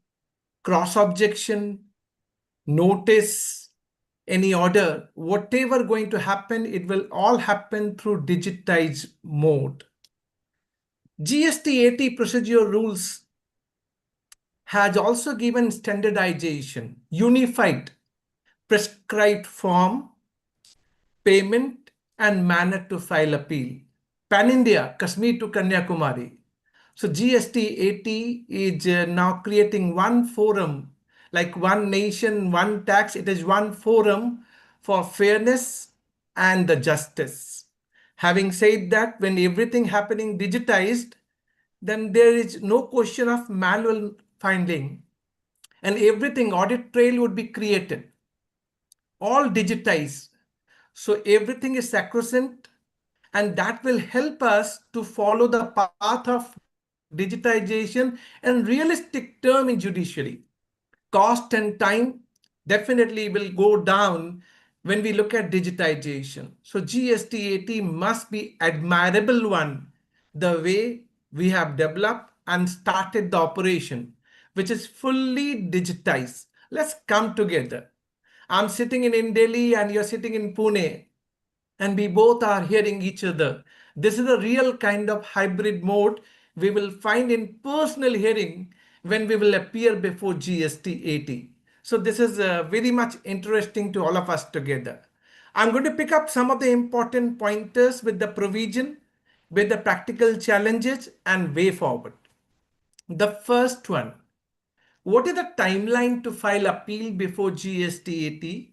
cross objection, notice, any order, whatever going to happen, it will all happen through digitized mode. GSTAT procedure rules has also given standardization, unified, prescribed form, payment, and manner to file appeal. Pan India, Kashmir to Kanyakumari. So GSTAT is now creating one forum, like one nation, one tax. It is one forum for fairness and the justice. Having said that, when everything happening digitized, then there is no question of manual finding, and everything audit trail would be created, all digitized. So everything is sacrosanct, and that will help us to follow the path of digitization and realistic term in judiciary. Cost and time definitely will go down when we look at digitization. So GSTAT must be admirable one, the way we have developed and started the operation, which is fully digitized. Let's come together. I'm sitting in Delhi and you're sitting in Pune, and we both are hearing each other. This is a real kind of hybrid mode we will find in personal hearing when we will appear before GSTAT. So this is very much interesting to all of us together. I'm going to pick up some of the important pointers with the provision, with the practical challenges and way forward. The first one, what is the timeline to file appeal before GSTAT?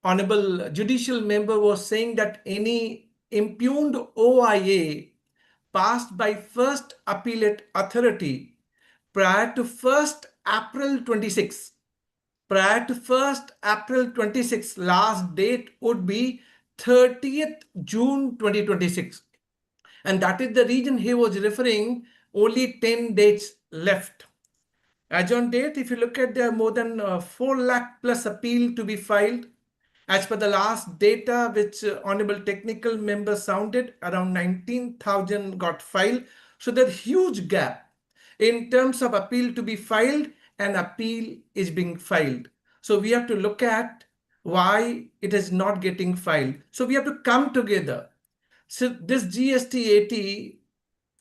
Honorable judicial member was saying that any impugned OIA passed by first appellate authority prior to 1st April 26, last date would be 30th June 2026. And that is the reason he was referring only 10 days left. As on date, if you look at, there are more than 4 lakh plus appeal to be filed. As per the last data which Honorable Technical Member sounded, around 19,000 got filed. So there's huge gap in terms of appeal to be filed and appeal is being filed. So we have to look at why it is not getting filed. So we have to come together. So this GSTAT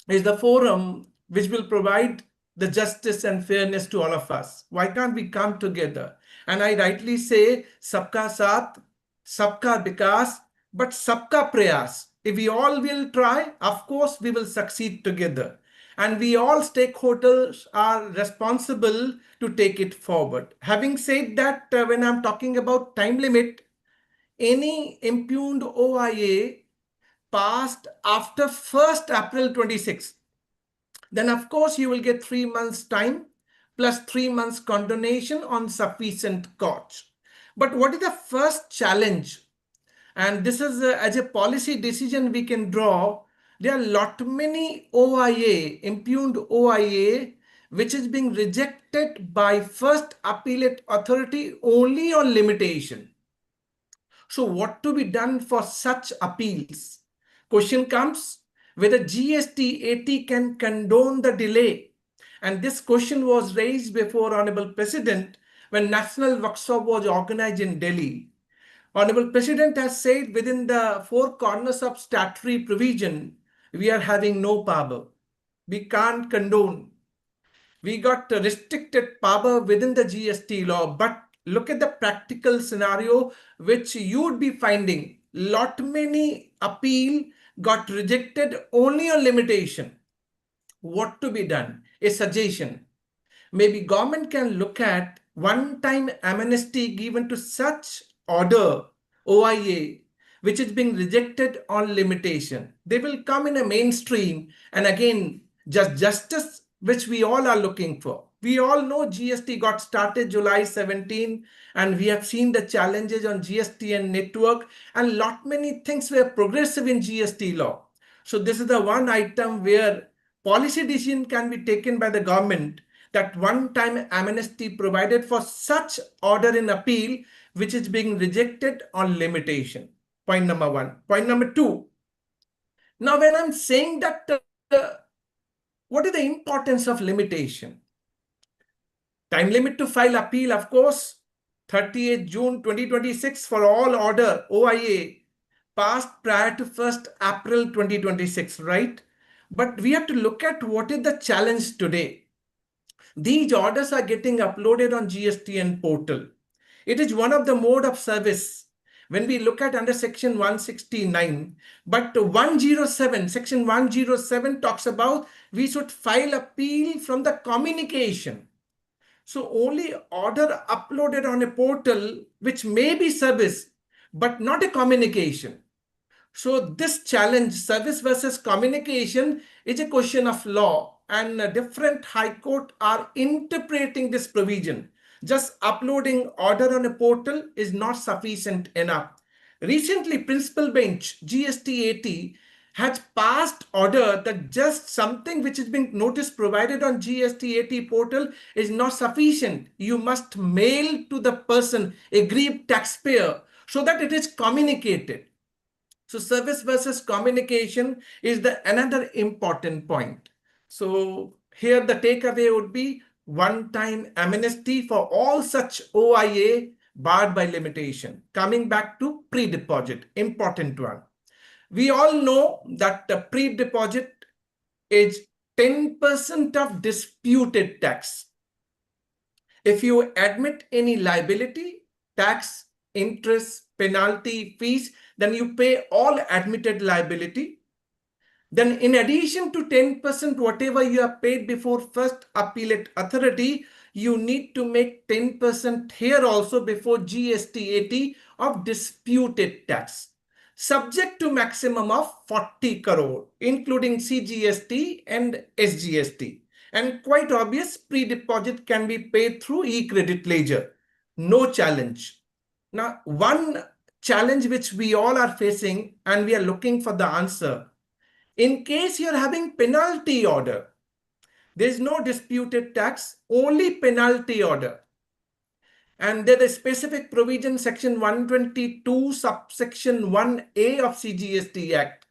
is the forum which will provide the justice and fairness to all of us. Why can't we come together? And I rightly say, sabka saath, sabka vikas, but sabka prayas. If we all will try, of course, we will succeed together. And we all stakeholders are responsible to take it forward. Having said that, when I'm talking about time limit, any impugned OIA passed after 1st April 26, then of course you will get 3 months time plus 3 months condonation on sufficient cause. But what is the first challenge? And this is as a policy decision we can draw. There are lot many OIA, impugned OIA, which is being rejected by first appellate authority only on limitation. So what to be done for such appeals? Question comes whether GSTAT can condone the delay. And this question was raised before Honorable President when National Workshop was organized in Delhi. Honorable President has said within the 4 corners of statutory provision, we are having no power. We can't condone. We got restricted power within the GST law, but look at the practical scenario which you would be finding. Lot many appeal got rejected only on limitation. What to be done? A suggestion. Maybe government can look at one-time amnesty given to such order, OIA, which is being rejected on limitation. They will come in a mainstream, and again, just justice which we all are looking for. We all know GST got started July 17, and we have seen the challenges on GST and network, and lot many things were progressive in GST law. So this is the one item where policy decision can be taken by the government, that one-time amnesty provided for such order in appeal which is being rejected on limitation. Point number one. Point number two. Now, when I'm saying that, what is the importance of limitation? Time limit to file appeal, of course, 30th June 2026 for all order OIA passed prior to 1st April 2026, right? But we have to look at what is the challenge today. These orders are getting uploaded on GSTN portal. It is one of the mode of service when we look at under section 169, but 107, section 107 talks about we should file appeal from the communication. So only order uploaded on a portal which may be service, but not a communication. So this challenge, service versus communication, is a question of law, and different high court are interpreting this provision. Just uploading order on a portal is not sufficient enough. Recently, Principal Bench GSTAT has passed order that just something which is being notice provided on GSTAT portal is not sufficient. You must mail to the person, aggrieved taxpayer, so that it is communicated. So service versus communication is the another important point. So here the takeaway would be one-time amnesty for all such OIA barred by limitation. Coming back to pre-deposit, important one. We all know that the pre-deposit is 10% of disputed tax. If you admit any liability, tax, interest, penalty, fees, then you pay all admitted liability. Then in addition to 10% whatever you have paid before first appellate authority, you need to make 10% here also before GSTAT of disputed tax, subject to maximum of 40 crore, including CGST and SGST. And quite obvious, pre-deposit can be paid through e-credit ledger. No challenge. Now, one challenge which we all are facing and we are looking for the answer. In case you're having penalty order, there is no disputed tax, only penalty order. And there is specific provision, section 122, subsection 1A of CGST Act.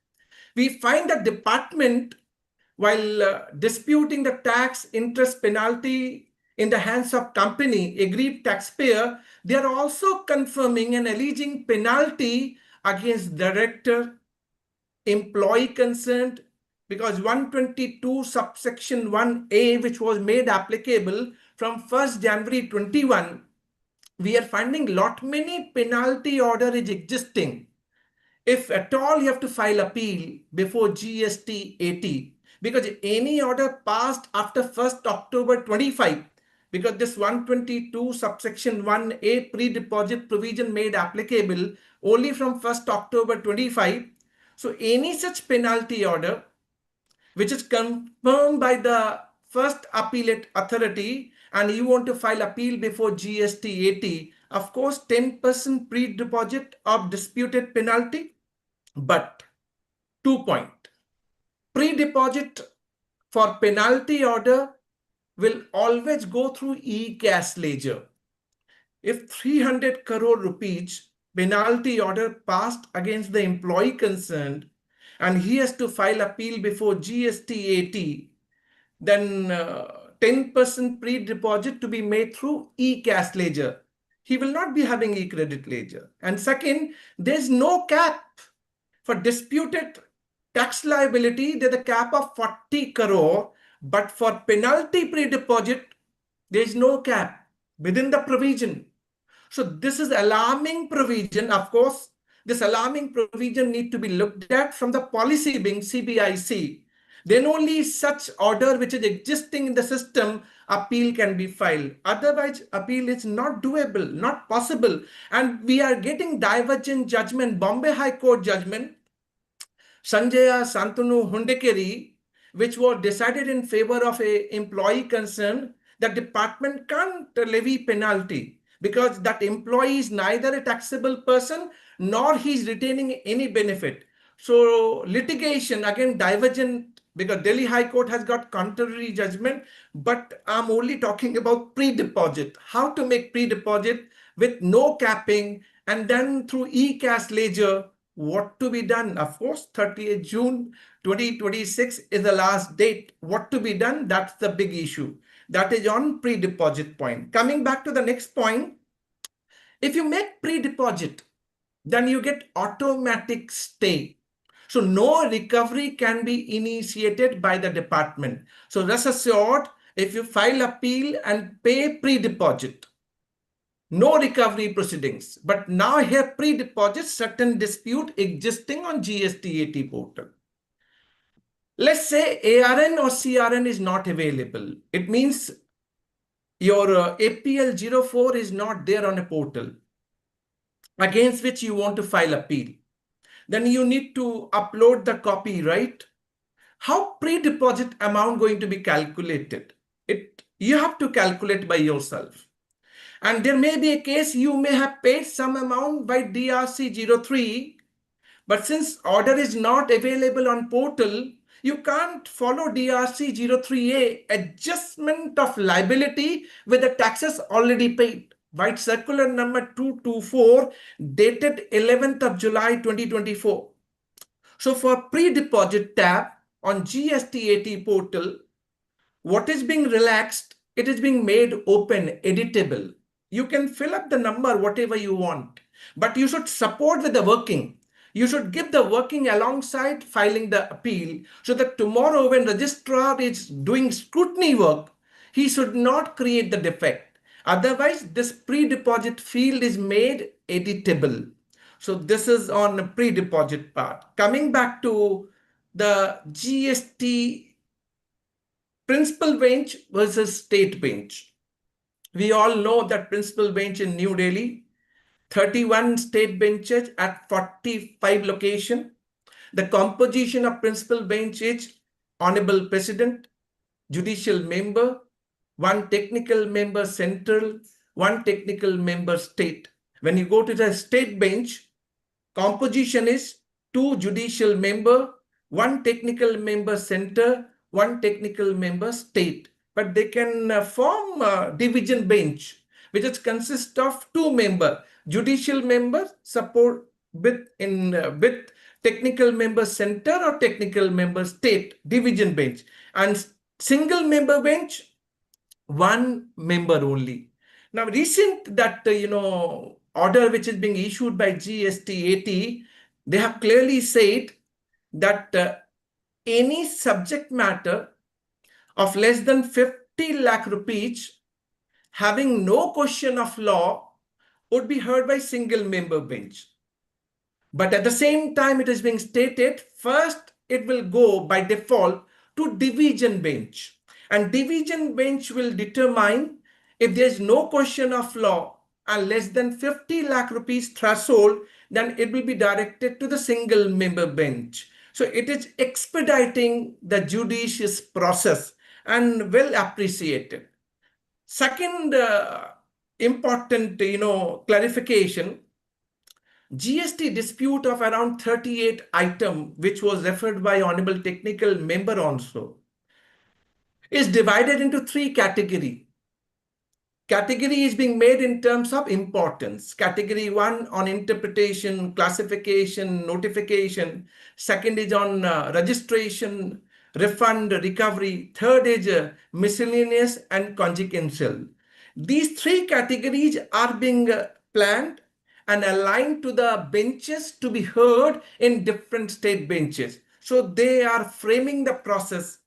We find that department, while disputing the tax, interest, penalty in the hands of company, aggrieved taxpayer, they are also confirming and alleging penalty against director, employee concerned, because 122 subsection 1A, which was made applicable from 1st January 21, we are finding lot many penalty order is existing. If at all you have to file appeal before GSTAT, because any order passed after 1st October 25, because this 122 subsection 1A pre-deposit provision made applicable only from 1st October 25. So any such penalty order which is confirmed by the first appellate authority and you want to file appeal before GSTAT, of course 10% pre-deposit of disputed penalty. But 2 point, pre-deposit for penalty order will always go through e-cash ledger. If 300 crore rupees penalty order passed against the employee concerned and he has to file appeal before GSTAT, then 10% pre-deposit to be made through e-cash ledger. He will not be having e-credit ledger. And second, there's no cap for disputed tax liability. There's a cap of 40 crore, but for penalty pre-deposit, there's no cap within the provision. So this is alarming provision. Of course, this alarming provision need to be looked at from the policy being CBIC. Then only such order which is existing in the system, appeal can be filed. Otherwise, appeal is not doable, not possible. And we are getting divergent judgment, Bombay High Court judgment, Sanjaya Santanu Hundekeri, which was decided in favor of a employee concern, the department can't levy penalty because that employee is neither a taxable person nor he's retaining any benefit. So litigation, again, divergent, because Delhi High Court has got contrary judgment, but I'm only talking about pre-deposit, how to make pre-deposit with no capping, and then through e-cash ledger, what to be done. Of course, 30th June 2026 is the last date. What to be done? That's the big issue. That is on pre-deposit point. Coming back to the next point, if you make pre-deposit, then you get automatic stay. So no recovery can be initiated by the department. So rest assured, if you file appeal and pay pre-deposit, no recovery proceedings. But now here pre-deposit, certain dispute existing on GSTAT portal. Let's say ARN or CRN is not available. It means your APL 04 is not there on a portal against which you want to file appeal. Then you need to upload the copy, right? How pre-deposit amount going to be calculated? You have to calculate by yourself. And there may be a case you may have paid some amount by DRC 03, but since order is not available on portal, you can't follow DRC 03A, adjustment of liability with the taxes already paid. White Circular number 224 dated 11th of July 2024. So for pre-deposit tab on GSTAT portal, what is being relaxed, it is being made open, editable. You can fill up the number whatever you want, but you should support with the working. You should give the working alongside filing the appeal so that tomorrow when registrar is doing scrutiny work, he should not create the defect. Otherwise, this pre-deposit field is made editable. So this is on the pre-deposit part. Coming back to the GST principal bench versus state bench. We all know that principal bench in New Delhi, 31 state benches at 45 locations. The composition of principal bench is Honorable President, judicial member, one technical member central, one technical member state. When you go to the state bench, composition is two judicial member, one technical member center, one technical member state. But they can form a division bench, which is consist of two member, judicial member support with technical member center or technical member state, division bench, and single member bench, one member only. Now, recent that order which is being issued by GSTAT, they have clearly said that any subject matter of less than 50 lakh rupees having no question of law would be heard by single member bench. But at the same time, it is being stated, first it will go by default to division bench. And division bench will determine if there is no question of law and less than 50 lakh rupees threshold, then it will be directed to the single member bench. So it is expediting the judicious process and well appreciated. Second important clarification, GST dispute of around 38 item, which was referred by Honorable Technical Member also, is divided into three categories. Category is being made in terms of importance. Category 1 on interpretation, classification, notification. Second is on registration, refund, recovery. Third is miscellaneous and consequential. These three categories are being planned and aligned to the benches to be heard in different state benches. So they are framing the process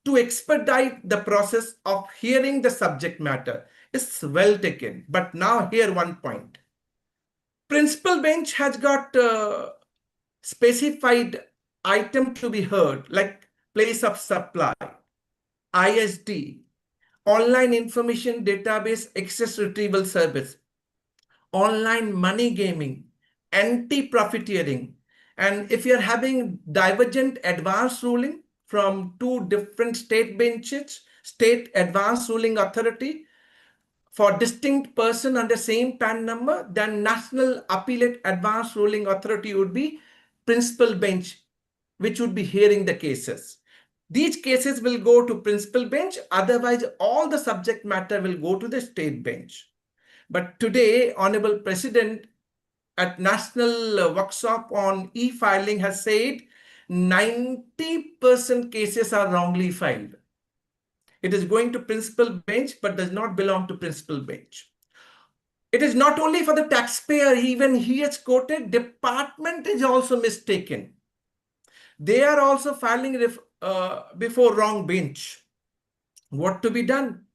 to expedite the process of hearing the subject matter. It's well taken. But now here one point. Principal bench has got specified item to be heard, like place of supply, ISD, online information database access retrieval service, online money gaming, anti-profiteering. And if you're having divergent advance ruling, from two different state benches, state advanced ruling authority for distinct person under same PAN number, then National Appellate Advanced Ruling Authority would be principal bench, which would be hearing the cases. These cases will go to principal bench, otherwise all the subject matter will go to the state bench. But today, Honorable President at National Workshop on e-filing has said 90% cases are wrongly filed. It is going to principal bench, but does not belong to principal bench. It is not only for the taxpayer, even he has quoted, department is also mistaken. They are also filing before wrong bench. What to be done?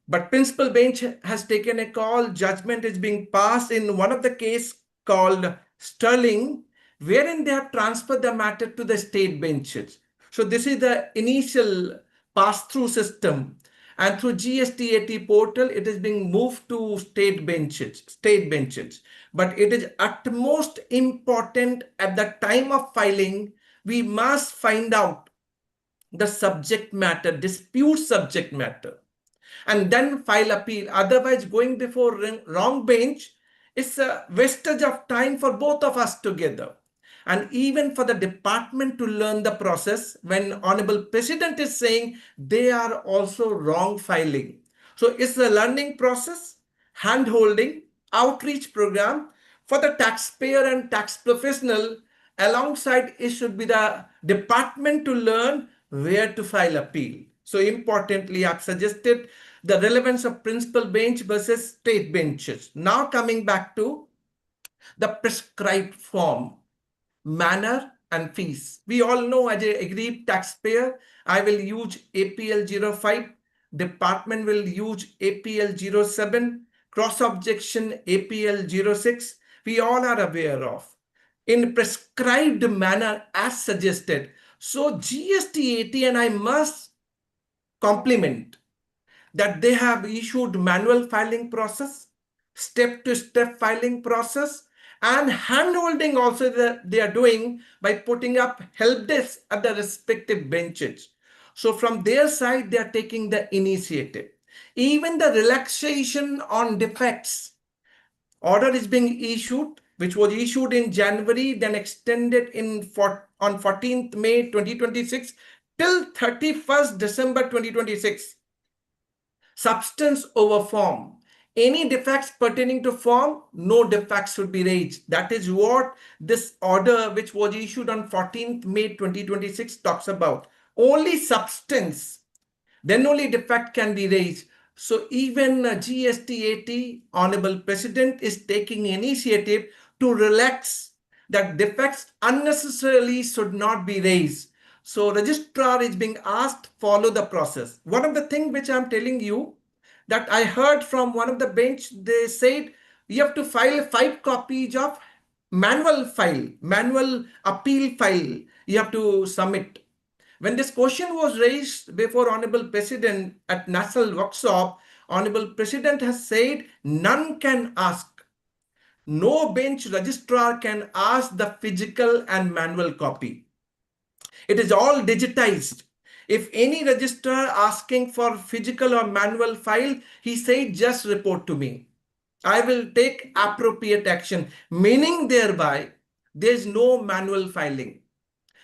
But principal bench has taken a call. Judgment is being passed in one of the case called Sterling, wherein they have transferred the matter to the state benches. So this is the initial pass-through system. And through GSTAT portal, it is being moved to state benches. But it is utmost important at the time of filing, we must find out the subject matter, dispute subject matter, and then file appeal. Otherwise, going before wrong bench is a wastage of time for both of us together. And even for the department to learn the process, when Honorable President is saying they are also wrong filing. So it's a learning process, hand-holding, outreach program for the taxpayer and tax professional. Alongside it should be the department to learn where to file appeal. So importantly, I've suggested the relevance of principal bench versus state benches. Now coming back to the prescribed form, manner and fees. We all know as an aggrieved taxpayer, I will use APL 05, department will use APL 07, cross objection APL 06. We all are aware of. In prescribed manner as suggested. So GSTAT, and I must compliment that they have issued manual filing process, step-to-step filing process, and hand-holding also that they are doing by putting up help desk at the respective benches. So from their side, they are taking the initiative. Even the relaxation on defects, order is being issued, which was issued in January, then extended on 14th May 2026 till 31st December 2026. Substance over form. Any defects pertaining to form, no defects should be raised. That is what this order, which was issued on 14th May 2026, talks about. Only substance, then only defect can be raised. So even GSTAT, Honorable President, is taking initiative to relax that defects unnecessarily should not be raised. So registrar is being asked follow the process. One of the things which I'm telling you that I heard from one of the bench, they said you have to file 5 copies of manual appeal file you have to submit. When this question was raised before Honorable President at National Workshop, Honorable President has said none can ask. No bench registrar can ask the physical and manual copy. It is all digitized. If any registrar asking for physical or manual file, he said just report to me. I will take appropriate action, meaning thereby there is no manual filing.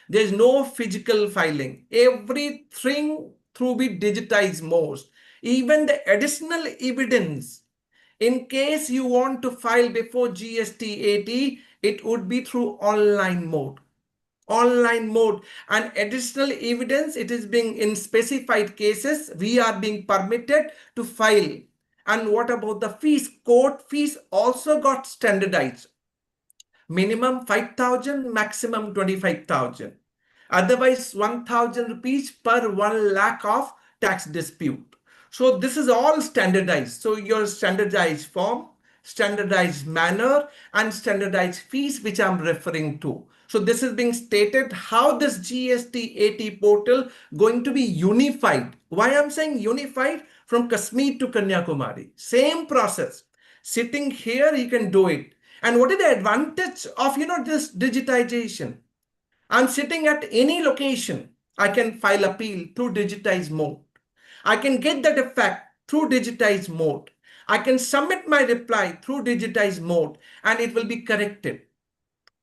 There is no physical filing. Everything through be digitized most. Even the additional evidence, in case you want to file before GSTAT, it would be through online mode. And additional evidence, it is being in specified cases, we are being permitted to file. And what about the fees? Court fees also got standardized. Minimum 5,000, maximum 25,000. Otherwise, 1,000 rupees per 1 lakh of tax dispute. So this is all standardized. So your standardized form, standardized manner, and standardized fees, which I'm referring to. So this is being stated how this GSTAT portal going to be unified. Why I'm saying unified? From Kashmir to Kanyakumari. Same process. Sitting here, you can do it. And what is the advantage of this digitization? I'm sitting at any location. I can file appeal through digitized mode. I can get the defect through digitized mode. I can submit my reply through digitized mode and it will be corrected.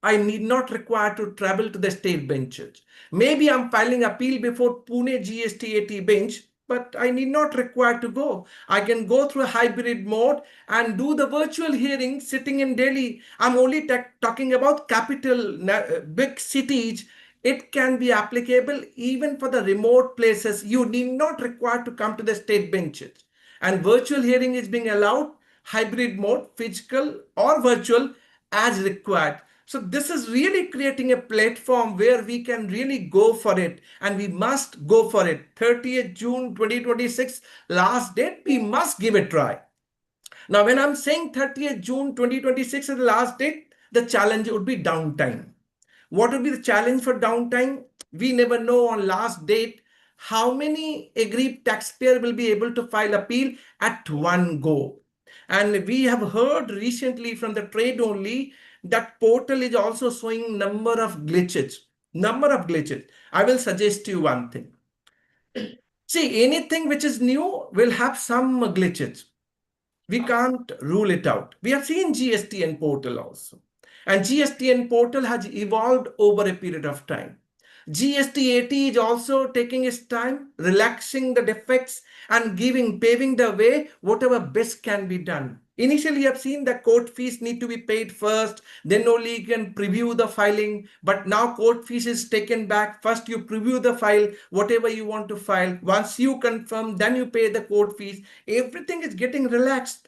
I need not require to travel to the state benches. Maybe I'm filing appeal before Pune GSTAT bench, but I need not require to go. I can go through a hybrid mode and do the virtual hearing sitting in Delhi. I'm only talking about capital, big cities. It can be applicable even for the remote places. You need not require to come to the state benches. And virtual hearing is being allowed, hybrid mode, physical or virtual as required. So this is really creating a platform where we can really go for it, and we must go for it. 30th June 2026, last date, we must give it a try. Now, when I'm saying 30th June 2026 is the last date, the challenge would be downtime. What would be the challenge for downtime? We never know on last date how many aggrieved taxpayer will be able to file appeal at one go. And we have heard recently from the trade only that portal is also showing number of glitches. Number of glitches. I will suggest you one thing. See, anything which is new will have some glitches. We can't rule it out. We have seen GSTN portal also. And GSTN portal has evolved over a period of time. GSTAT is also taking its time, relaxing the defects and paving the way, whatever best can be done. Initially, you have seen the court fees need to be paid first, then only you can preview the filing. But now court fees is taken back. First, you preview the file, whatever you want to file. Once you confirm, then you pay the court fees. Everything is getting relaxed.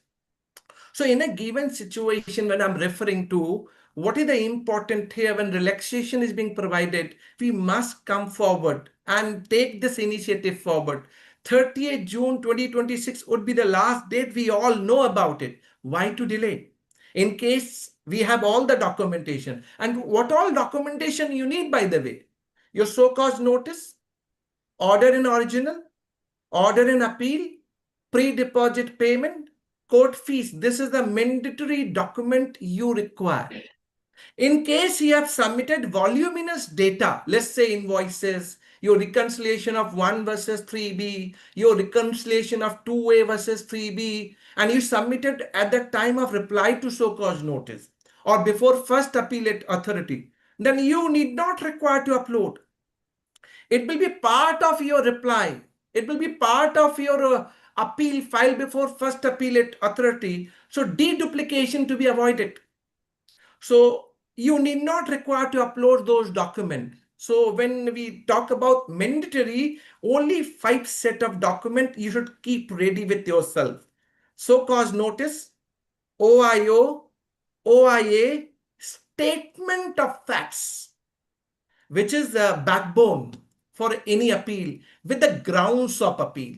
So in a given situation, when I'm referring to what is the important here when relaxation is being provided, we must come forward and take this initiative forward. 30th June 2026 would be the last date. We all know about it. Why to delay? In case we have all the documentation. And what all documentation you need, by the way? Your so-called notice, order in original, order in appeal, pre-deposit payment, court fees. This is the mandatory document you require. In case you have submitted voluminous data, let's say invoices, your reconciliation of 1 versus 3B, your reconciliation of 2A versus 3B, and you submitted at the time of reply to so-called notice or before first appellate authority, then you need not require to upload. It will be part of your reply. It will be part of your appeal file before first appellate authority. So deduplication to be avoided. So you need not require to upload those documents. So when we talk about mandatory, only 5 set of document you should keep ready with yourself. So cause notice, OIO, OIA, statement of facts, which is the backbone for any appeal with the grounds of appeal.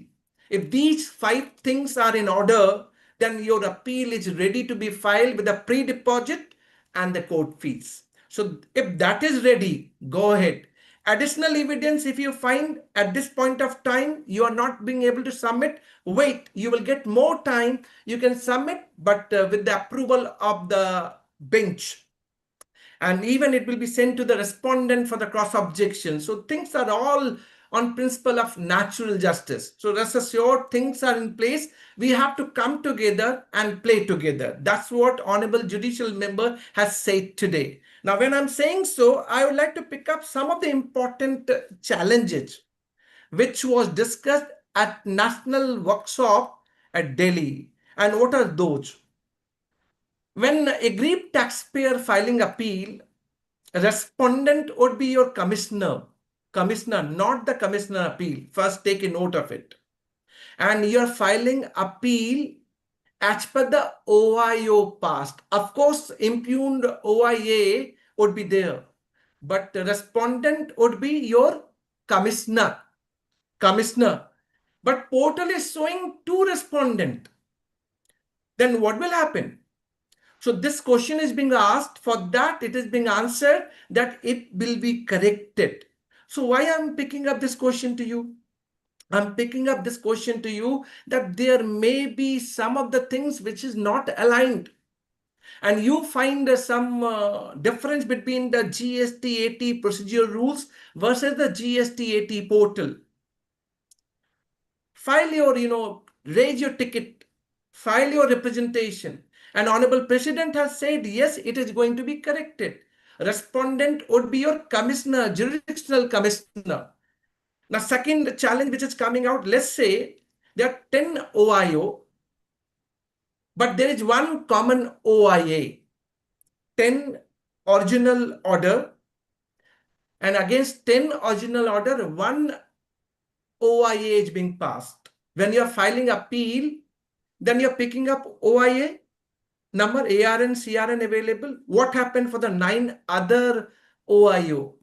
If these 5 things are in order, then your appeal is ready to be filed with the pre-deposit and the court fees. So if that is ready, go ahead. Additional evidence, if you find at this point of time you are not being able to submit, wait, you will get more time. You can submit, but with the approval of the bench. And even it will be sent to the respondent for the cross objection. So things are all on principle of natural justice. So rest assured, things are in place. We have to come together and play together. That's what Honorable Judicial Member has said today. Now, when I'm saying so, I would like to pick up some of the important challenges which was discussed at National Workshop at Delhi. And what are those? When aggrieved taxpayer filing appeal, respondent would be your commissioner. Commissioner, not the commissioner appeal. First, take a note of it. And you're filing appeal as per the OIO passed. Of course, impugned OIA would be there. But the respondent would be your commissioner. Commissioner. But portal is showing 2 respondent. Then what will happen? So this question is being asked. For that, it is being answered that it will be corrected. So why I'm picking up this question to you? I'm picking up this question to you that there may be some of the things which is not aligned. and you find some difference between the GSTAT procedural rules versus the GSTAT portal, file your, raise your ticket, file your representation. And Honorable President has said, yes, it is going to be corrected. Respondent would be your commissioner, jurisdictional commissioner. Now, second challenge which is coming out, let's say there are 10 OIO, but there is one common OIA, 10 original order, and against 10 original order, one OIA is being passed. When you are filing appeal, then you're picking up OIA number, ARN, CRN available. What happened for the 9 other OIO?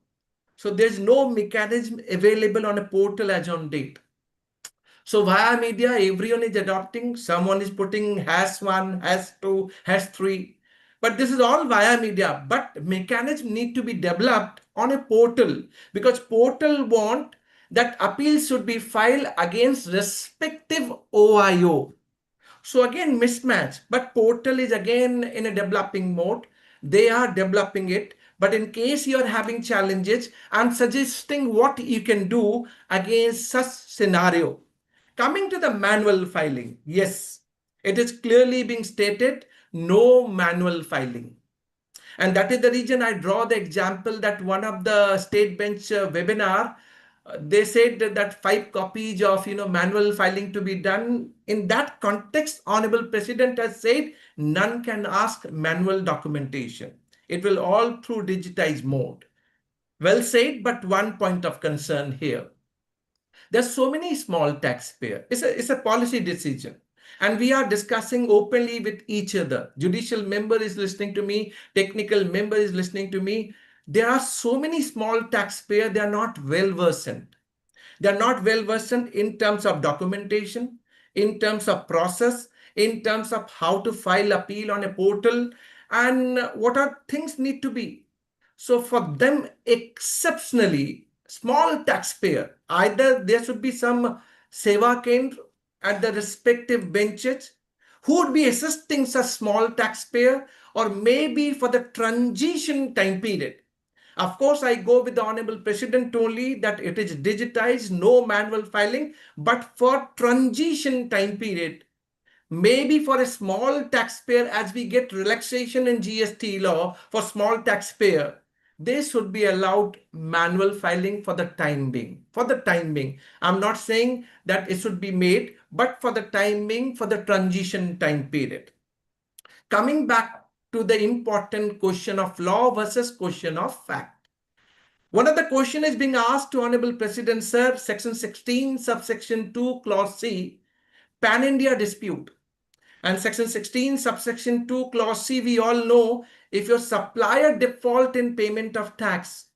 So there's no mechanism available on a portal as on date. So via media, everyone is adopting. Someone is putting #1, #2, #3. But this is all via media. But mechanism need to be developed on a portal, because portal want that appeals should be filed against respective OIO. So again, mismatch, but portal is again in a developing mode. They are developing it. But in case you are having challenges, I'm suggesting what you can do against such scenario. Coming to the manual filing, yes, it is clearly being stated, no manual filing. And that is the reason I draw the example that one of the state bench webinar, they said that 5 copies of manual filing to be done. In that context, Honorable President has said none can ask manual documentation. It will all through digitized mode. Well said, but one point of concern here. There's so many small taxpayers. It's a policy decision. And we are discussing openly with each other. Judicial member is listening to me. Technical member is listening to me. There are so many small taxpayers. They are not well versed. They are not well versed in terms of documentation, in terms of process, in terms of how to file appeal on a portal, and what are things need to be. So for them, exceptionally, small taxpayer, either there should be some Seva Kendra at the respective benches who would be assisting such small taxpayer, or maybe for the transition time period. Of course, I go with the Honorable President only that it is digitized, no manual filing, but for transition time period, maybe for a small taxpayer, as we get relaxation in GST law for small taxpayer, they should be allowed manual filing for the time being. For the time being, I'm not saying that it should be made, but for the time being, for the transition time period. Coming back to the important question of law versus question of fact. One of the question is being asked to Honorable President, sir, section 16, subsection 2, clause C, pan-India dispute. And section 16, subsection 2, clause C, we all know, if your supplier default in payment of tax,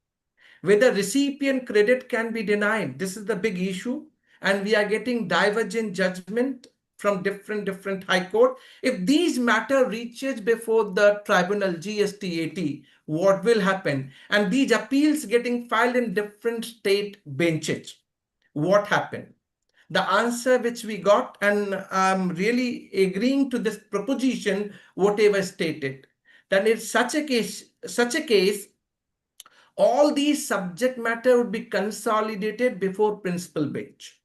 whether recipient credit can be denied. This is the big issue. And we are getting divergent judgment from different high court. If these matter reaches before the tribunal GSTAT, what will happen? And these appeals getting filed in different state benches, what happened? The answer which we got, and I'm really agreeing to this proposition, whatever stated, that in such a case, all these subject matter would be consolidated before principal bench.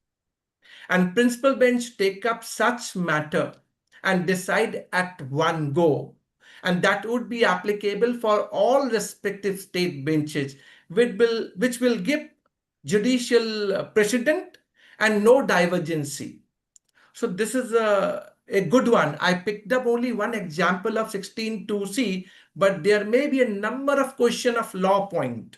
And principal bench take up such matter and decide at one go. And that would be applicable for all respective state benches, which will give judicial precedent and no divergency. So this is a good one. I picked up only one example of 16(2)(c), but there may be a number of question of law point.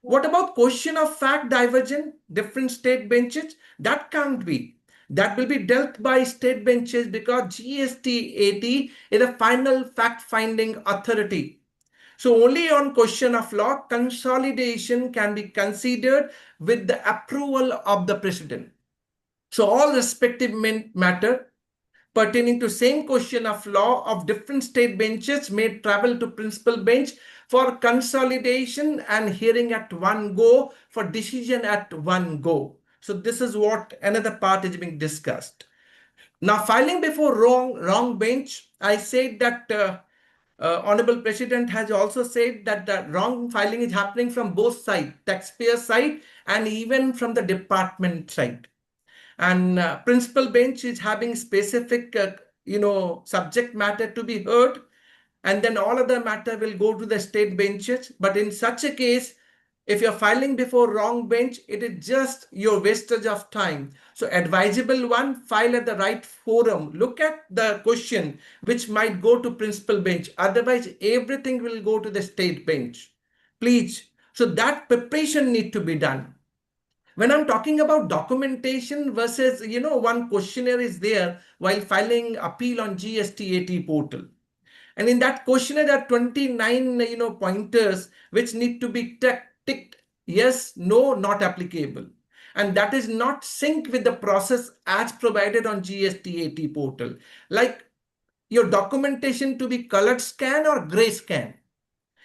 What about question of fact divergent, different state benches? That can't be. That will be dealt by state benches, because GSTAT is a final fact-finding authority. So only on question of law, consolidation can be considered with the approval of the president. So all respective matter pertaining to same question of law of different state benches may travel to principal bench for consolidation and hearing at one go, for decision at one go. So this is what another part is being discussed. Now, filing before wrong bench, I said that Honorable President has also said that the wrong filing is happening from both sides, taxpayer side and even from the department side. And principal bench is having specific, subject matter to be heard, and then all other matter will go to the state benches. But in such a case, if you're filing before wrong bench, it is just your wastage of time. So advisable one, file at the right forum. Look at the question which might go to principal bench. Otherwise, everything will go to the state bench. Please. So that preparation need to be done. When I'm talking about documentation versus, one questionnaire is there while filing appeal on GSTAT portal. And in that questionnaire, there are 29, pointers which need to be ticked. Yes, no, not applicable. And that is not synced with the process as provided on GSTAT portal. Like your documentation to be colored scan or gray scan.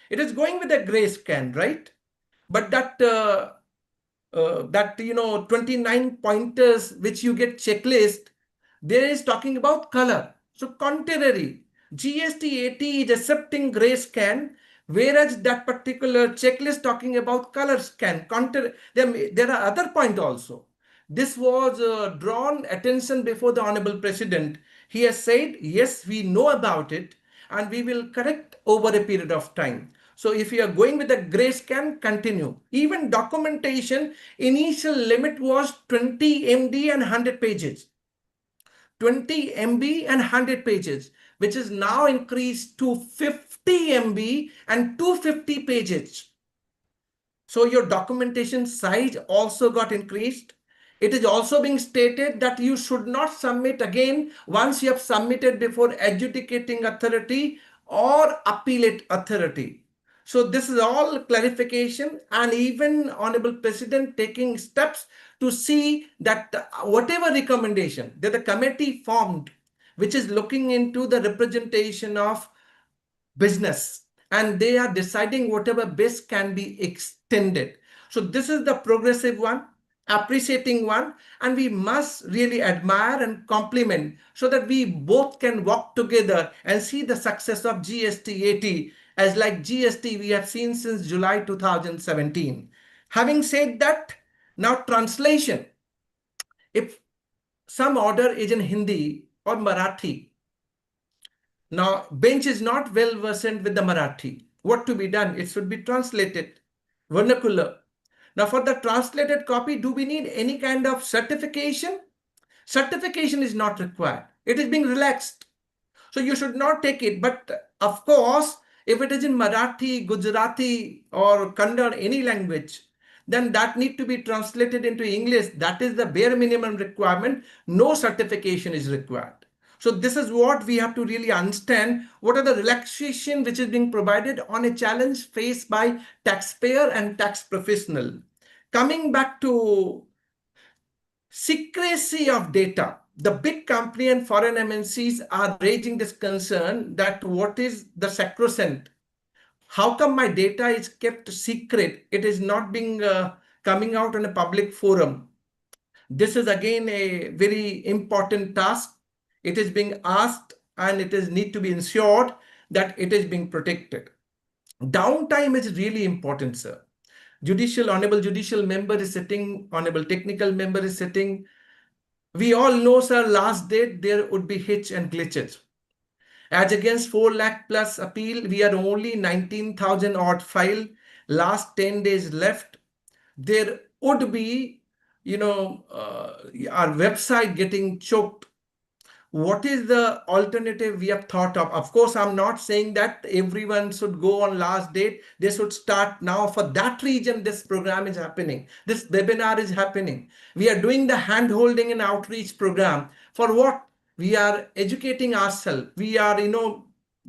It is going with a gray scan, right? But that 29 pointers which you get checklist, there is talking about color. So contrary, GSTAT is accepting gray scan, whereas that particular checklist talking about color scan. There are other point also. This was drawn attention before the Honorable President. He has said, yes, we know about it and we will correct over a period of time. So if you are going with the gray scan, continue. Even documentation, initial limit was 20 MB and 100 pages. 20 MB and 100 pages, which is now increased to 50 MB and 250 pages. So your documentation size also got increased. It is also being stated that you should not submit again once you have submitted before adjudicating authority or appellate authority. So this is all clarification, and even Honorable President taking steps to see that whatever recommendation that the committee formed, which is looking into the representation of business, and they are deciding whatever best can be extended. So this is the progressive one, appreciating one, and we must really admire and compliment so that we both can work together and see the success of GSTAT as like GST we have seen since July 2017. Having said that, now translation. If some order is in Hindi or Marathi, now bench is not well versed with the Marathi. What to be done? It should be translated, vernacular. Now for the translated copy, do we need any kind of certification? Certification is not required. It is being relaxed. So you should not take it. But of course, if it is in Marathi, Gujarati or Kannada, any language, then that need to be translated into English. That is the bare minimum requirement. No certification is required. So this is what we have to really understand. What are the relaxation which is being provided on a challenge faced by taxpayer and tax professional? Coming back to secrecy of data, the big company and foreign MNCs are raising this concern that what is the sacrosanct? How come my data is kept secret? It is not being coming out on a public forum. This is again a very important task. It is being asked and it is need to be ensured that it is being protected. Downtime is really important, sir. Honorable judicial member is sitting, honorable technical member is sitting. We all know, sir, last date there would be hitch and glitches. As against 4 lakh plus appeal, we are only 19,000 odd file. Last 10 days left. There would be, our website getting choked. What is the alternative we have thought of? Of course, I'm not saying that everyone should go on last date. They should start now. For that reason, this program is happening. This webinar is happening. We are doing the hand-holding and outreach program. For what? We are educating ourselves. We are,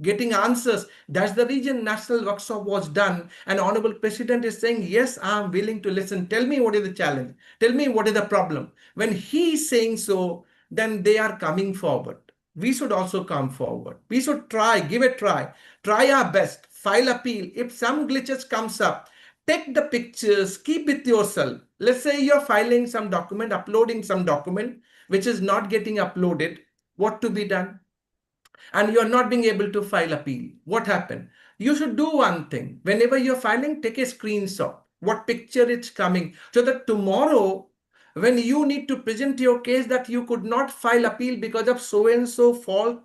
getting answers. That's the reason national workshop was done. And Honorable President is saying, yes, I'm willing to listen. Tell me what is the challenge. Tell me what is the problem. When he is saying so, then they are coming forward. We should also come forward. We should try, give a try our best, file appeal. If some glitches comes up, take the pictures, keep it yourself. Let's say you're filing some document, uploading some document, which is not getting uploaded. What to be done? and you are not being able to file appeal. What happened? You should do one thing. Whenever you're filing, take a screenshot, what picture it's coming, so that tomorrow, when you need to present your case that you could not file appeal because of so and so fault,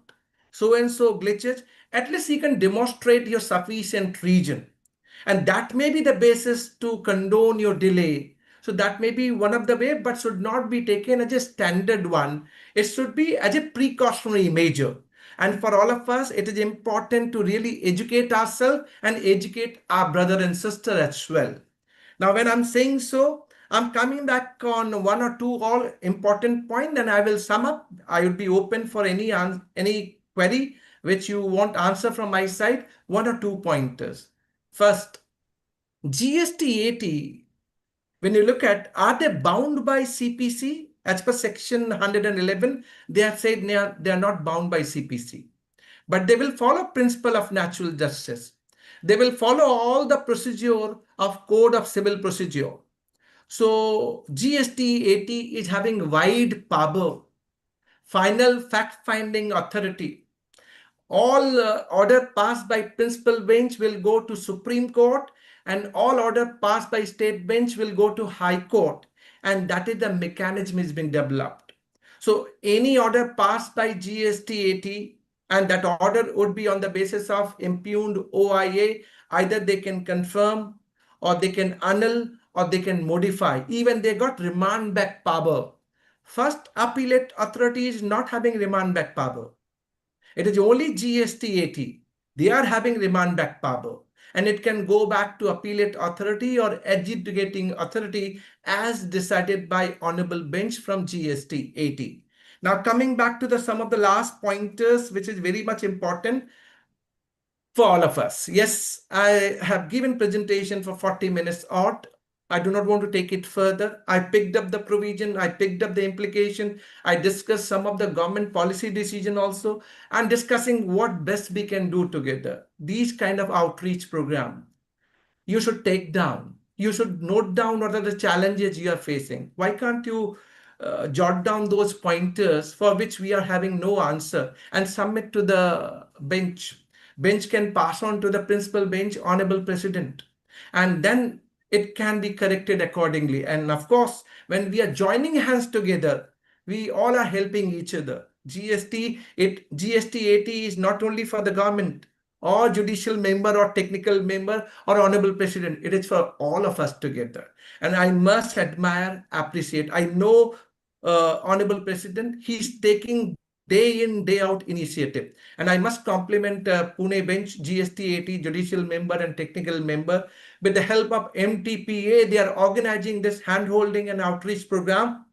so and so glitches, at least you can demonstrate your sufficient reason. And that may be the basis to condone your delay. So that may be one of the way, but should not be taken as a standard one. It should be as a precautionary measure. And for all of us, it is important to really educate ourselves and educate our brother and sister as well. Now, when I'm saying so, I'm coming back on one or two all important points, and I will sum up. I would be open for any query which you want answer from my side. One or two pointers. First, GSTAT, when you look at, are they bound by CPC? As per section 111, they have said they are not bound by CPC. But they will follow principle of natural justice. They will follow all the procedure of Code of Civil Procedure. So GSTAT is having wide power, final fact-finding authority. All order passed by principal bench will go to Supreme Court, and all order passed by state bench will go to High Court, and that is the mechanism is being developed. So any order passed by GSTAT, and that order would be on the basis of impugned OIA, either they can confirm or they can annul or they can modify. Even they got remand back power. First appellate authority is not having remand back power. It is only GSTAT. They are having remand back power, and it can go back to appellate authority or adjudicating authority as decided by honorable bench from GSTAT. Now, coming back to some of the last pointers, which is very much important for all of us. Yes, I have given presentation for 40 minutes odd. I do not want to take it further. I picked up the provision, I picked up the implication, I discussed some of the government policy decision also, and discussing what best we can do together. These kind of outreach program, you should take down. You should note down what are the challenges you are facing. Why can't you jot down those pointers for which we are having no answer and submit to the bench? Bench can pass on to the principal bench, honorable president, and then it can be corrected accordingly. And of course, when we are joining hands together, we all are helping each other. GSTAT is not only for the government or judicial member or technical member or honorable president. It is for all of us together. And I must admire, appreciate. I know honorable president, he's taking day in, day out initiative. And I must compliment Pune bench, GSTAT, judicial member and technical member. With the help of MTPA, they are organizing this hand-holding and outreach program.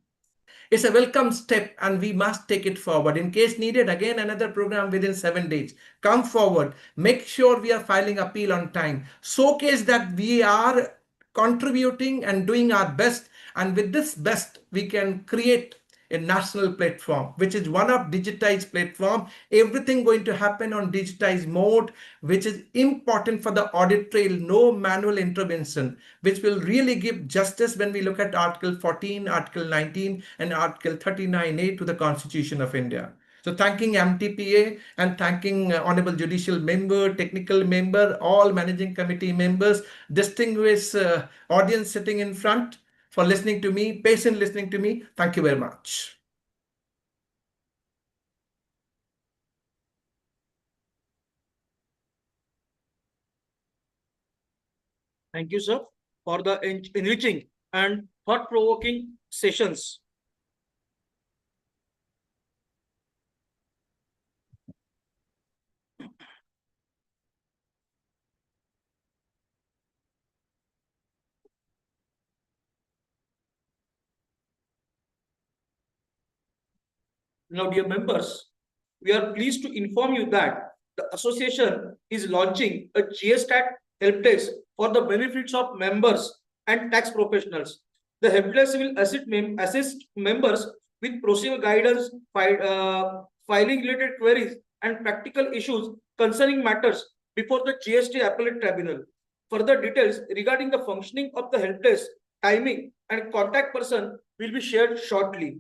It's a welcome step, and we must take it forward. In case needed, again, another program within 7 days. Come forward. Make sure we are filing appeal on time. Showcase that we are contributing and doing our best. And with this best, we can create a national platform, which is one of digitized platform. Everything going to happen on digitized mode, which is important for the audit trail, no manual intervention, which will really give justice when we look at Article 14, Article 19, and Article 39A to the Constitution of India. So thanking MTPA and thanking Honorable Judicial Member, Technical Member, all Managing Committee members, distinguished audience sitting in front, for listening to me, patient listening to me. Thank you very much.
Thank you, sir, for the enriching and thought-provoking sessions. Now, dear members, we are pleased to inform you that the association is launching a GSTAT help desk for the benefits of members and tax professionals. The help desk will assist members with procedural guidance, filing related queries, and practical issues concerning matters before the GST Appellate Tribunal. Further details regarding the functioning of the help desk, timing, and contact person will be shared shortly.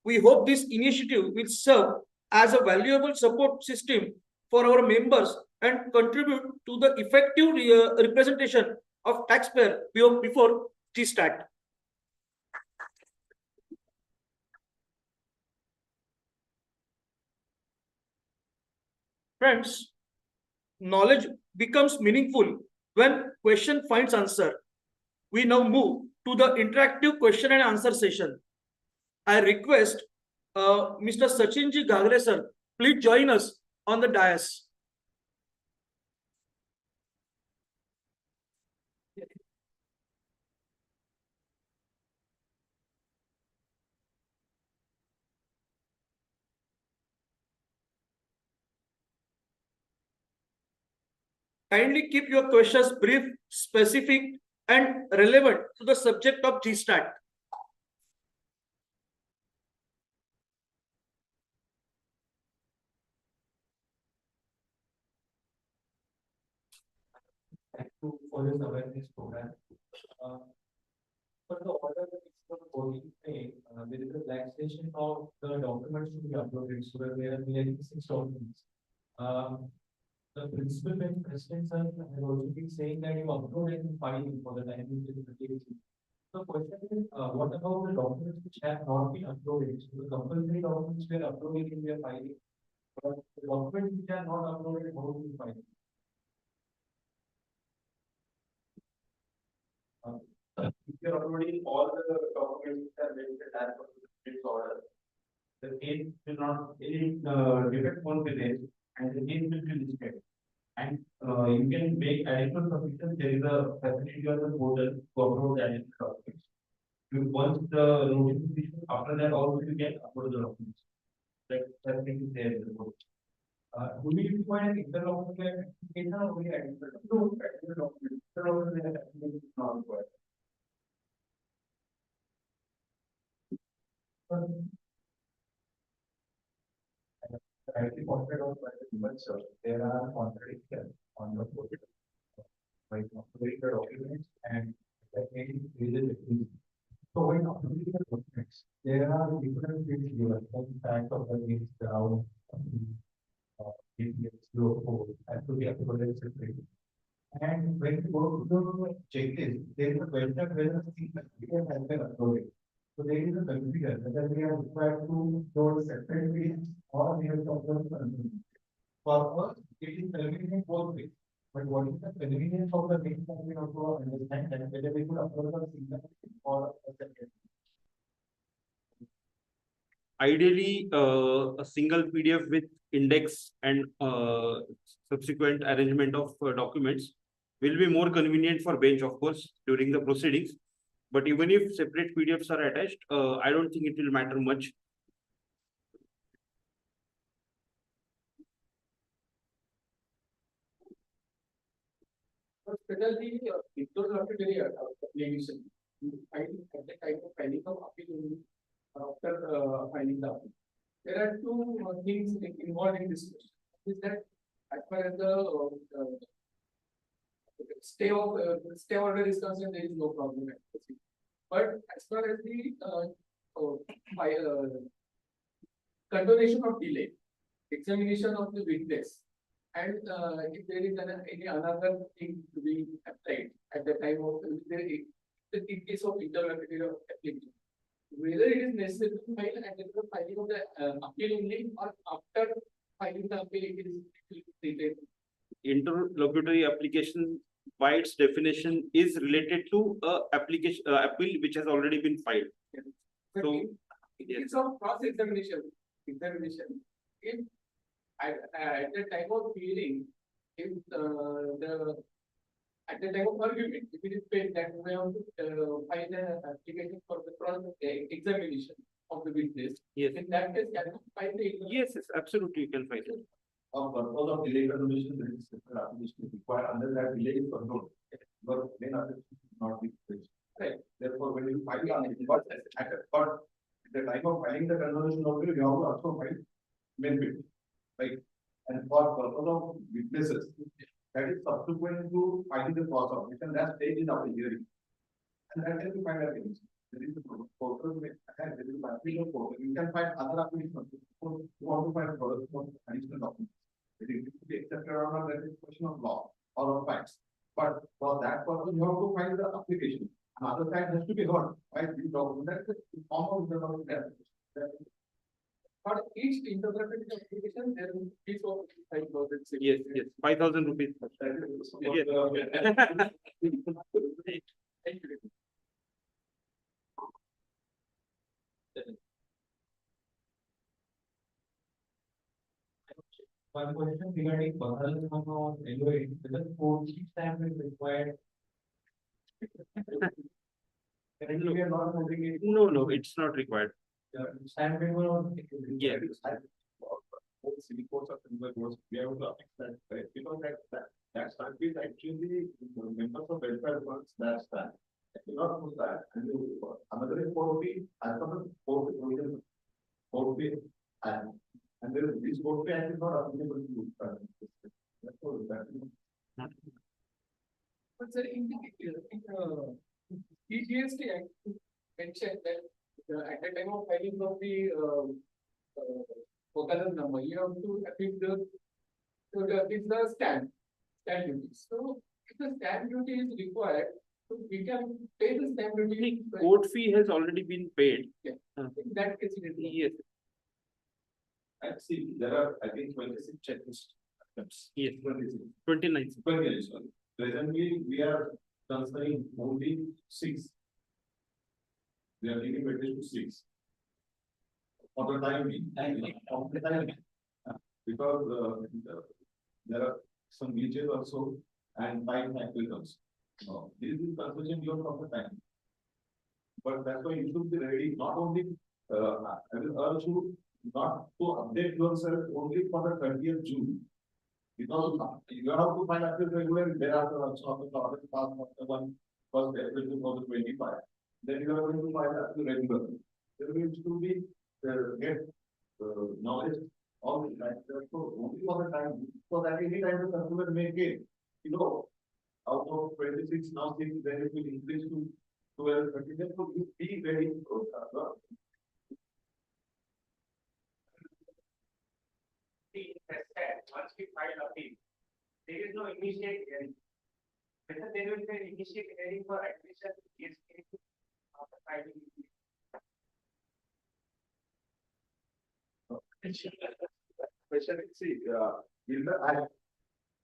We hope this initiative will serve as a valuable support system for our members and contribute to the effective representation of taxpayer before GSTAT. Friends, knowledge becomes meaningful when question finds answer. We now move to the interactive question and answer session. I request Mr. Sachinji Gagre sir, please join us on the dais. Kindly keep your questions brief, specific, and relevant to the subject of GSTAT.
Thank you for this awareness program. For the order that is from Coding, there is a relaxation of the documents to be uploaded, so that there are like 6 documents. The principal and president sir has also been saying that you upload and file for the time which is the. The question is, what about the documents which have not been uploaded? So the compulsory documents we are uploading in their filing, but the documents which are not uploaded, how do we file? If you are uploading all the documents that are mentioned as per the order, the case will not, any defect won't be raised and the case will be listed. And you can make additional submissions. There is a facility on the portal to upload the additional documents. Once the notification, after that also you can upload the documents. That thing is there in the portal. Do we require an internal document application or only additional document? No, additional document. Internal document application is not required. Rightly pointed out by the human search, there are contradictions on the portal by uploading the documents and that may be related. So when uploading the documents, there are different fields given. Some fact of the names around has to be uploaded separately. And when you go to the checklist, there is a question whether the certificate has been uploaded. So there is a confusion whether we are required to upload separately or we have to upload convenience. For us, it is convenient both ways. But what is the convenience of the link that we have to understand that whether we could upload a single or a separate.
Ideally, a single PDF with index and subsequent arrangement of documents will be more convenient for bench, of course, during the proceedings. But even if separate PDFs are attached, I don't think it will matter much.
Especially interlocutory application, you find at the time of filing of appeal only after filing the appeal. There are two things involved in this question. Is that as far as the stay order is concerned, there is no problem. But as far as the continuation of delay, examination of the witness, and if there is any another thing to be applied at the time of in case of interlocutory application, whether it is necessary to file at the filing of the appeal only or after filing the appeal it is treated.
Interlocutory application by its definition is related to application appeal which has already been filed.
But
So,
it's of cross examination. If at the time of hearing, if at the time of argument, if it is paid that we have to file an application for the cross examination of the witness.
Yes.
In that case, can you file the
Yes, absolutely, you can file it.
Of purpose of delay resolution, there is separate application required under that delay is controlled. But main application should not be fixed.
Right.
Therefore, when you file but at the time of filing the resolution notice, you have to also file main bit. Right. And for purpose of witnesses, that is subsequent to filing the cause of which and that stage is after hearing. And that can be filed against. There is a portal, there is a application portal. You can find other applications. You want to find products for additional documents. It is to be accepted or not, that is a question of law or of facts. But for that purpose, you have to find the application. Another fact has to be heard, right? You document that the form of the document.
For each interpreted application, there will be for 5,000.
Yes, yes, 5,000 rupees.
Thank you.
One question regarding Bharal on LOA, whether code stamp is required. Currently, we are not moving it.
No, it's not required.
Stamp paper or.
Yeah.
City courts are similar courts, we have to affect that, right? Because that stamp is actually members of welfare funds, that stamp. If you not put that, and you, another is 4 as per the 4 and there is this 4 act is not applicable to. That's all that.
But sir, in the GST Act mentioned that at the time of filing of the Pokalan number, you have to affix the stamp duty. So if the stamp duty is required, so we can pay the stamp duty.
Court fee has already been paid.
In that case, it is.
Yes,
And see, there are, I think, 26 checklist items.
yes,
26.
29.
28, sorry. Presently, we are considering only 6. We are giving weightage to 6. For the time being. For the time being. Because there are some glitches also and time factors also. This is consideration beyond of the time. But that's why you should be ready, not only, I will urge you not to update yourself only for the 30th June. Because you have to find active regular thereafter also of the audit pass of the one first April 2025. Then you are going to find active regular. There needs to be get knowledge of the like so only for the time, so that any time the customer may get, out of 26 now 6, then it will increase to 12, 30. Therefore, you be very
once we file appeal, there is no immediate hearing. Whether there will be an immediate hearing for admission, yes, after filing.
Question is, see,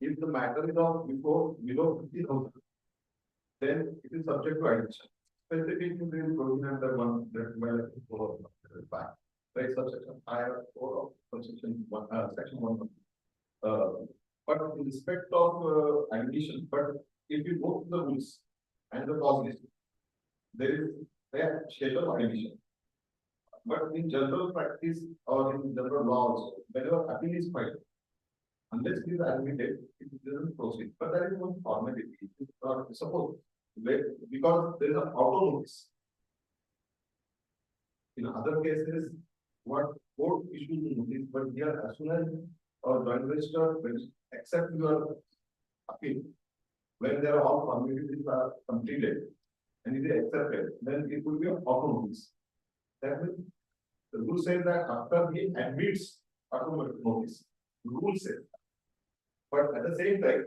if the matter is of below 50,000, then it is subject to admission. Specifically, there is provision under 1 right, subsection higher or subsection 1, section 1. But in respect of admission, but if you go to the rules and the clause list, there is a schedule of admission. But in general practice or in general laws, whenever appeal is filed, unless it is admitted, it doesn't proceed. But there is one formality. Suppose because there is an auto notice. In other cases, what court issues notice, but here as soon as or joint register accept your appeal, when there are all formalities are completed and it is accepted, then it will be an auto notice. That means the rule says that after he admits automatic notice, the rule says. But at the same time,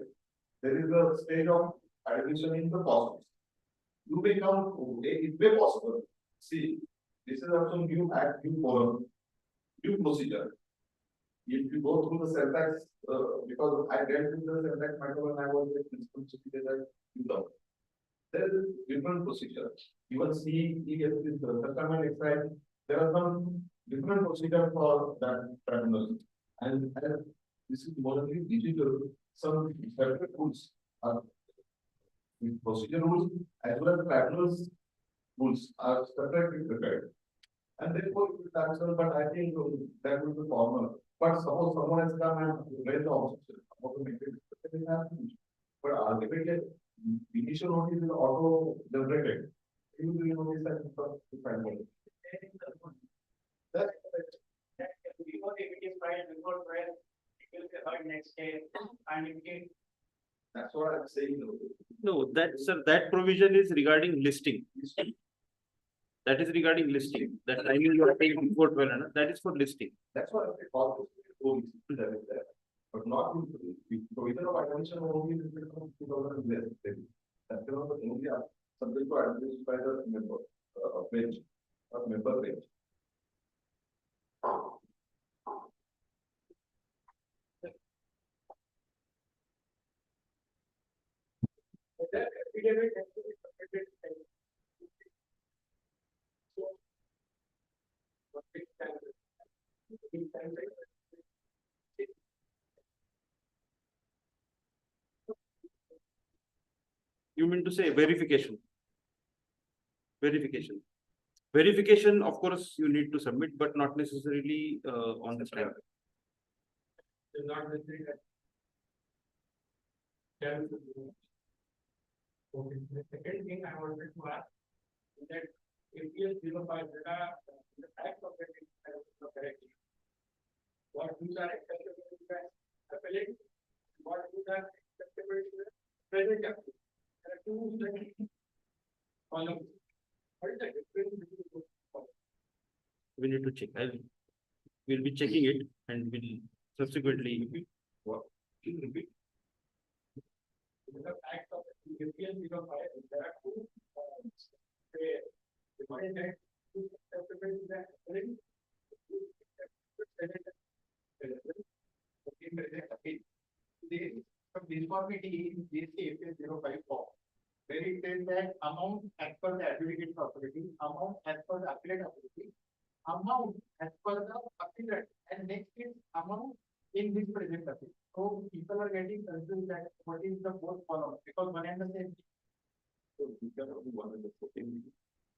there is a stage of admission in the process. You may come, it may possible. See, this is also new act, new forum, new procedure. If you go through the cell tax, because I dealt with the cell tax matter when I was with principal secretary, there is a different procedure. Even see, is the settlement excise. There are some different procedure for that tribunal. And this is mostly digital. Some separate rules are procedure rules as well as tribunals rules are separately prepared. And therefore, it will answer, but I think that will be formal. But suppose someone has come and raised the objection about the matrix, but ultimately, initial notice is auto generated. You will notice that to find out. That
before if it is filed before trial, it will be heard next day, and it can.
That's what I'm saying.
No, that, sir, that provision is regarding listing. That is regarding listing. That timing you are taking before 1200, that is for listing.
That's why they call this rules that is there. But not in the provision of attention only is from 2011. That's the India subject to administered by the member bench or member bench.
That affidavit has to be submitted.
You mean to say verification? Verification. Verification, of course, you need to submit, but not necessarily on this time.
Not necessarily that. Okay, the second thing I wanted to ask is that APL 05 data, the type of it is correctly. What rules are acceptable to the appellate? What rules are acceptable to the present appellate? There are two columns. What is the difference between those columns?
We need to check. We'll be checking it and we'll subsequently. What? Repeat.
The fact of the APL 05, there are two columns. What is that? Acceptable to the appellate? Some disconformity in GSTAT 05 form, where it says that amount as per the adjudicate authority, amount as per the appellate authority, amount as per the appellate, and next is amount in this present appellate. So people are getting confused that what is the fourth column, because one and the same.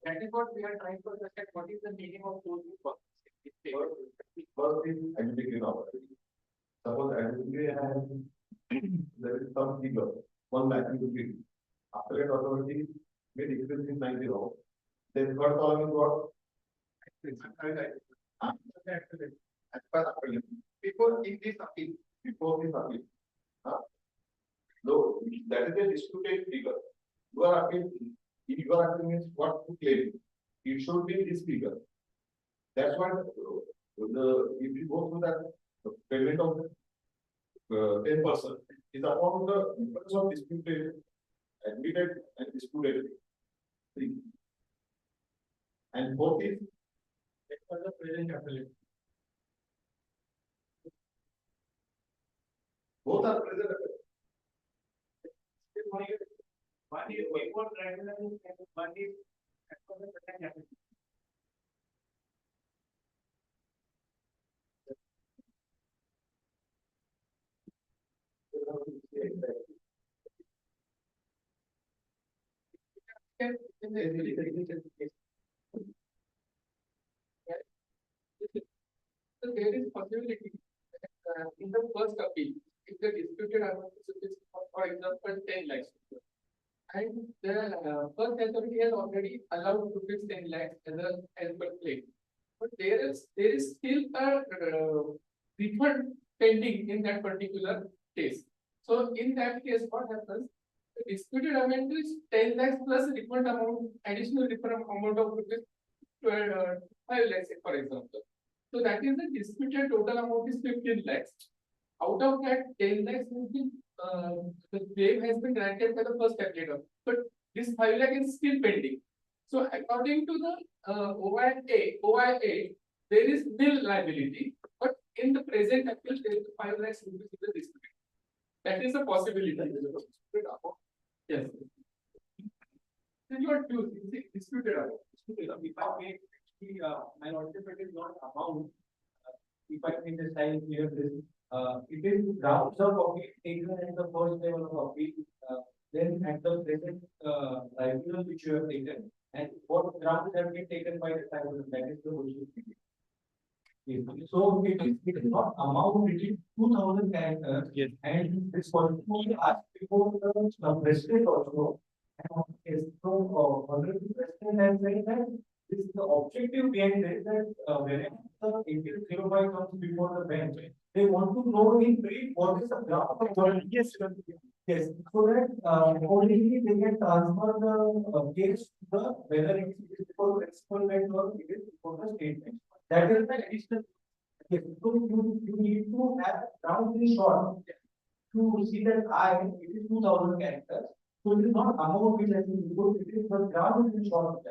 That is what we are trying to understand. What is the meaning of those two columns?
First is adjudicated authority. Suppose adjudicated has there is some figure, 1 lakh rupees. Appellate authority may decrease in 90 law. Then third column is what? As per appellate.
Before in this appeal.
Before this appeal. No, that is a disputed figure. You are appealing. If you are appealing means what to claim. It should be this figure. That's why if you go through that the payment of 10% is upon the difference of disputed, admitted and disputed. Three. And both is
For the present appellate.
both are present.
One is before tribunal and one is as per the present appellate. So there is possibility in the first appeal, if the disputed amount is, for example, 10 lakhs. And the first authority has already allowed rupees 10 lakhs as per claim. But there is still a refund pending in that particular case. So in that case, what happens? The disputed amount is 10 lakhs plus refund amount, additional refund amount of rupees 5 lakhs, for example. So that is the disputed total amount is 15 lakhs. Out of that, 10 lakhs will be, the claim has been granted by the first applicant, but this 5 lakh is still pending. So according to the OIA, there is nil liability, but in the present appeal, there is 5 lakhs rupees in the dispute. That is a possibility. Yes. Then you are disputed amount.
If I make my ultimate is not amount, if I make the style clear this, it is grounds of appeal taken at the first level of appeal, then at the present tribunal which you have taken, and what grounds have been taken by the tribunal, that is the question. So it is not amount, it is 2000 characters.
Yes.
And this was asked before the president also. And yes, so already the president has said that this is the objective behind it, that whenever the APL 05 comes before the bench, they want to know in brief what is the draft of.
Yes,
Yes, so that only they can transfer the case to the whether it is for principal bench or it is for the state bench. That is the additional. Yes, so you need to have round in short to see that it is 2000 characters. So it is not amount which has been put, it is the ground in short.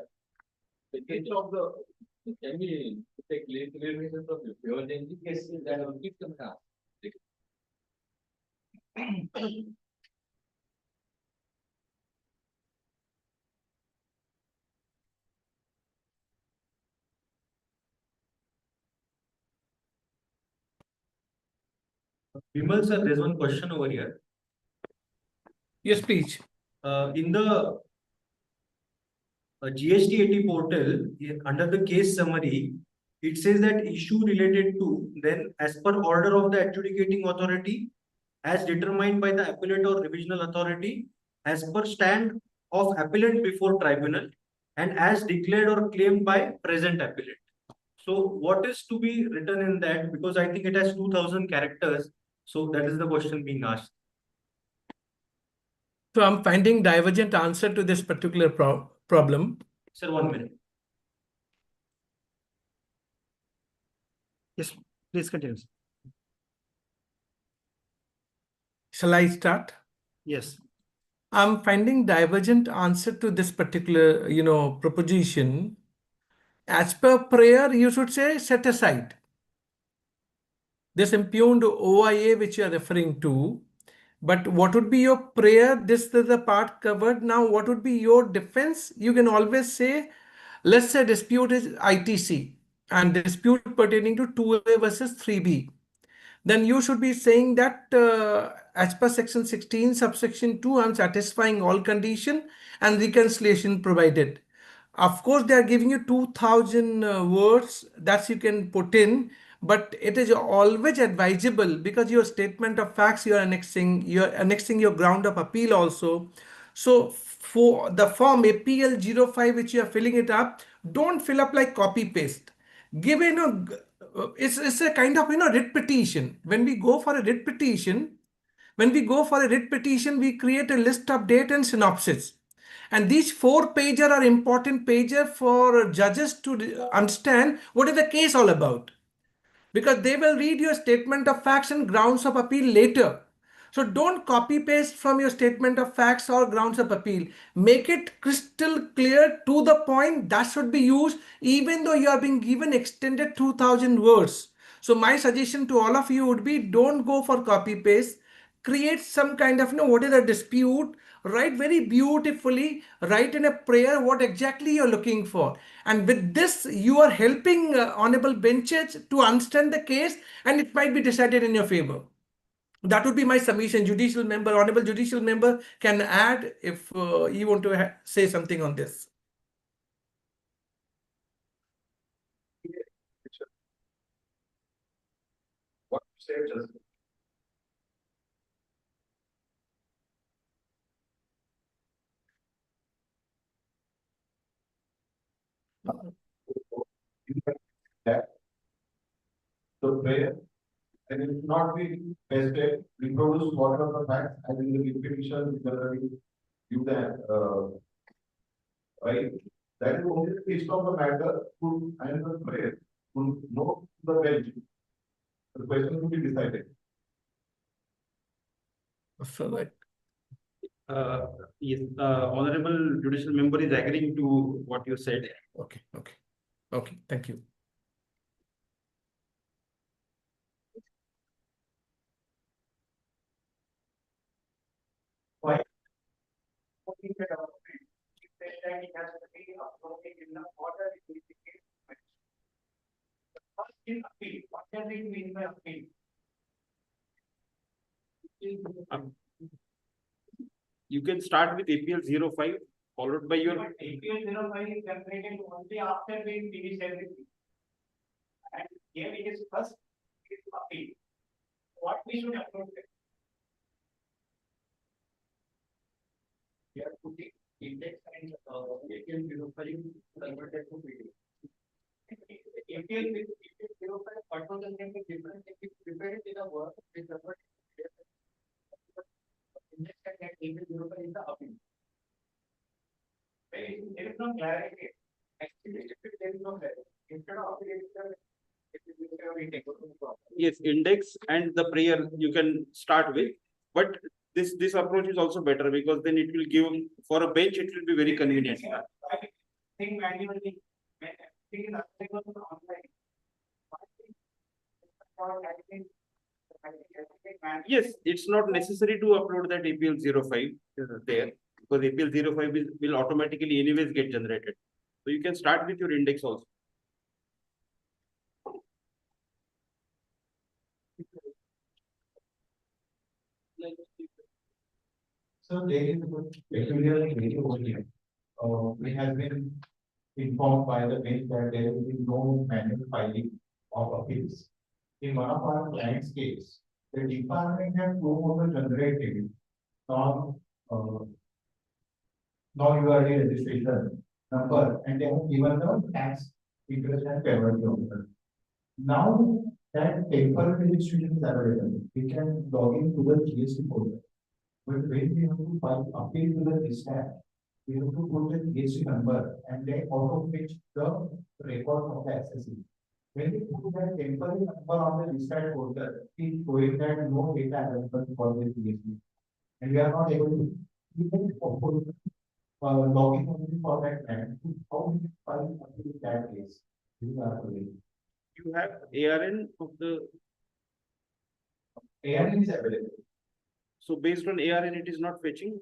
The case of the, can we take clear of the pure changing cases that will keep them down.
Vimal sir, there's one question over here.
Yes, please.
In the GSTAT portal, under the case summary, it says that issue related to then as per order of the adjudicating authority as determined by the appellate or revisional authority as per stand of appellant before tribunal and as declared or claimed by present appellant. So what is to be written in that? Because I think it has 2000 characters. So that is the question being asked.
So I'm finding divergent answer to this particular problem.
Sir, 1 minute.
Yes, please continue.
Shall I start?
Yes.
I'm finding divergent answer to this particular, proposition. As per prayer, you should say set aside. This impugned OIA which you are referring to. But what would be your prayer? This is the part covered. Now, what would be your defense? You can always say, let's say dispute is ITC and dispute pertaining to 2A versus 3B. Then you should be saying that as per section 16 subsection 2, I'm satisfying all condition and reconciliation provided. Of course, they are giving you 2000 words that you can put in, but it is always advisable because your statement of facts you're annexing your ground of appeal also. So for the form APL 05 which you are filling it up, don't fill up like copy paste. Give it's a kind of writ petition. When we go for a writ petition, we create a list of date and synopsis. And these 4 pager are important pager for judges to understand what is the case all about. Because they will read your statement of facts and grounds of appeal later. So don't copy paste from your statement of facts or grounds of appeal. Make it crystal clear to the point that should be used even though you are being given extended 2000 words. So my suggestion to all of you would be don't go for copy paste. Create some kind of, what is a dispute, write very beautifully, write in a prayer what exactly you're looking for. And with this, you are helping honorable benches to understand the case and it might be decided in your favor. That would be my submission. Judicial member, honorable judicial member can add if you want to say something on this.
What you say just that the prayer and it should not be tested, reproduce whatever the facts and in the repetition generally give that right. That is only the gist of the matter to and the prayer to know the bench. The question to be decided.
So that.
Yes, honorable judicial member is agreeing to what you said.
Okay, thank you.
Why? It has to be appropriate in the order in which it is mentioned. The first is appeal. What does it mean by appeal?
You can start with APL 05 followed by your
APL 05 is generated only after we finish everything. And here it is first is appeal. What we should approach it? We are putting index and APL 05 converted to PDF. APL with APL 05, what was the name of difference? If you prepare it in a word, we convert index and APL 05 is the appeal. There is no clarity. Actually, there is no clarity. Instead of appeal,
Yes, index and the prayer you can start with, but this approach is also better because then it will give for a bench it will be very convenient.
think manually, everything is available online. I think
Yes, it's not necessary to upload that APL 05 there because APL 05 will automatically anyways get generated. So you can start with your index also.
So there is a peculiar area over here. We have been informed by the bench that there will be no manual filing of appeals. In one of our clients' case, the department has no longer generated non, non-URD registration number and they have given the tax interest and penalty offer. Now that temporary registration is available, we can log into the GST portal. But when we have to file appeal to the GSTAT, we have to put the GST number and they auto fetch the record of the accessory. When we put that temporary number on the GSTAT portal, it showing that no data available for the GST. And we are not able to even login only for that plan. How we file appeal in that case? These are the ways.
You have ARN of the
ARN is available.
so based on ARN it is not fetching.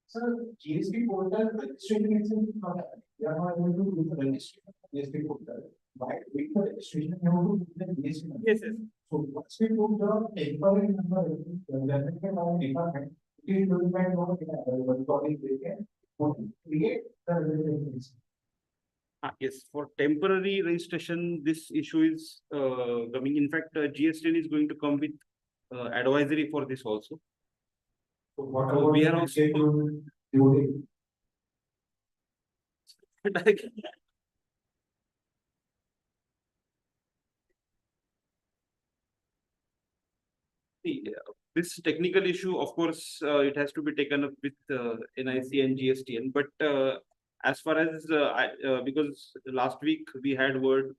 Sir, GST portal registration itself is not happening. We are not able to do the registration of GST portal. Why doing the registration, you have to do the GST number.
Yes, yes.
So once we put the temporary number generated by the department, it is doing that no data available for the can create the registration.
Yes, for temporary registration, this issue is coming. In fact, GSTN is going to come with advisory for this also.
So what
So
about
we are
the
also-
schedule?
This technical issue, of course, it has to be taken up with NIC and GSTN. But as far as because last week we had a word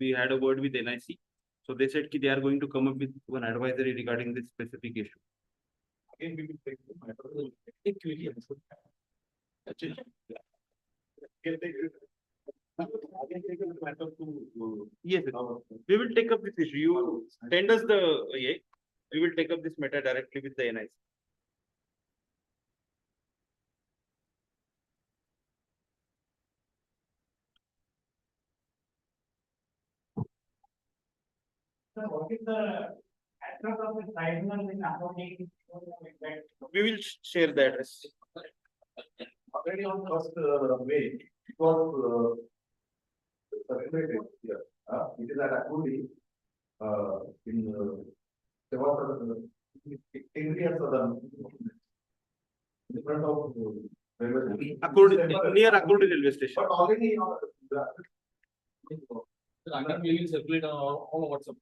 with NIC, so they said they are going to come up with one advisory regarding this specific issue.
Again, we will take the matter. Again, take the matter to.
Yes, we will take up this issue. You send us the we will take up this matter directly with the NIC.
So what is the address of the tribunal in accounting?
We will share the address.
Already on first way, it was circulated here. It is at Akudi, in area southern. In front of railway station.
Near Akurdi railway station.
But already
I think we will circulate on all WhatsApp.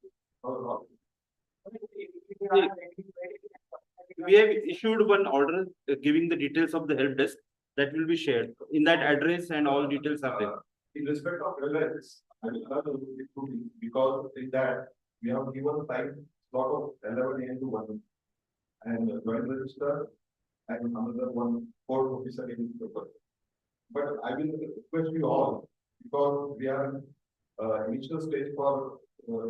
We have issued one order giving the details of the help desk that will be shared. In that address and all details are there.
In respect of railways, I will allow it to be, because in that we have given time slot of 11 AM to 1. And joint register and another one court officer in paper. But I will request you all, because we are initial stage for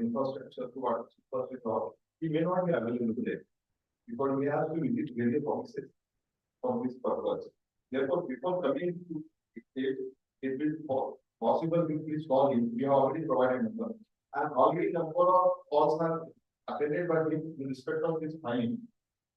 infrastructure to what first is all, we may not be available today. Because we have to visit various offices for this purpose. Therefore, before coming to it, it will possible to please call him. We have already provided number. And already number of calls are attended by him in respect of this fine.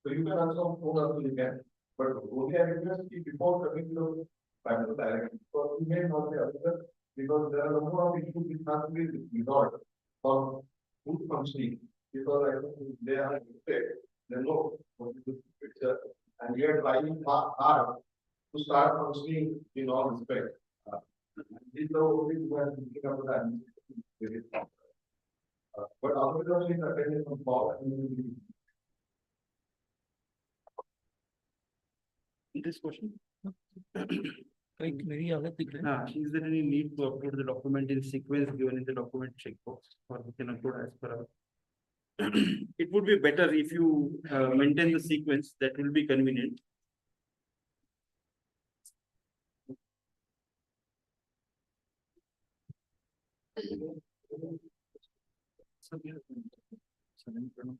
So you can also phone us you can. But only I request you before coming to the panel directly. So you may not be available because there are a number of issues which have to be resolved for good functioning. Because I think they are expected. They know what is the picture, and we are trying hard to start functioning in all respect. These are only who are thinking about that. But otherwise, we are attending from call.
This question.
Is
Is there any need to upload the document in sequence given in the document checkbox, or we can upload as per our? It would be better if you maintain the sequence, that will be convenient.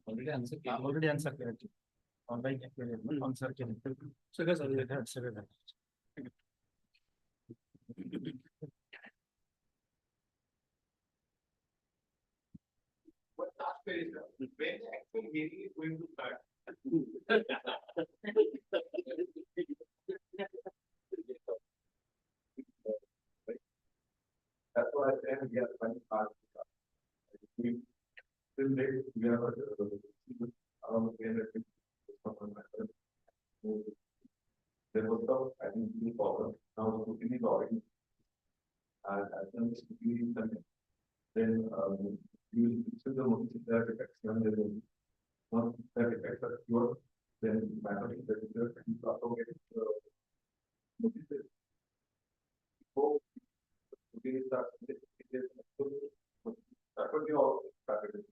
Already answered. Online answer.
What last page is that? When the actual hearing is going to start?
That's why I said we are trying hard. We still late, we have around 350. There was some, I think, new problem. Now, scrutiny is already. I think scrutiny is done. Then, you will fix the notice that effects when there is one that effects are cured, then matter is that you also get notices. So, scrutiny starts, it is that would be all started.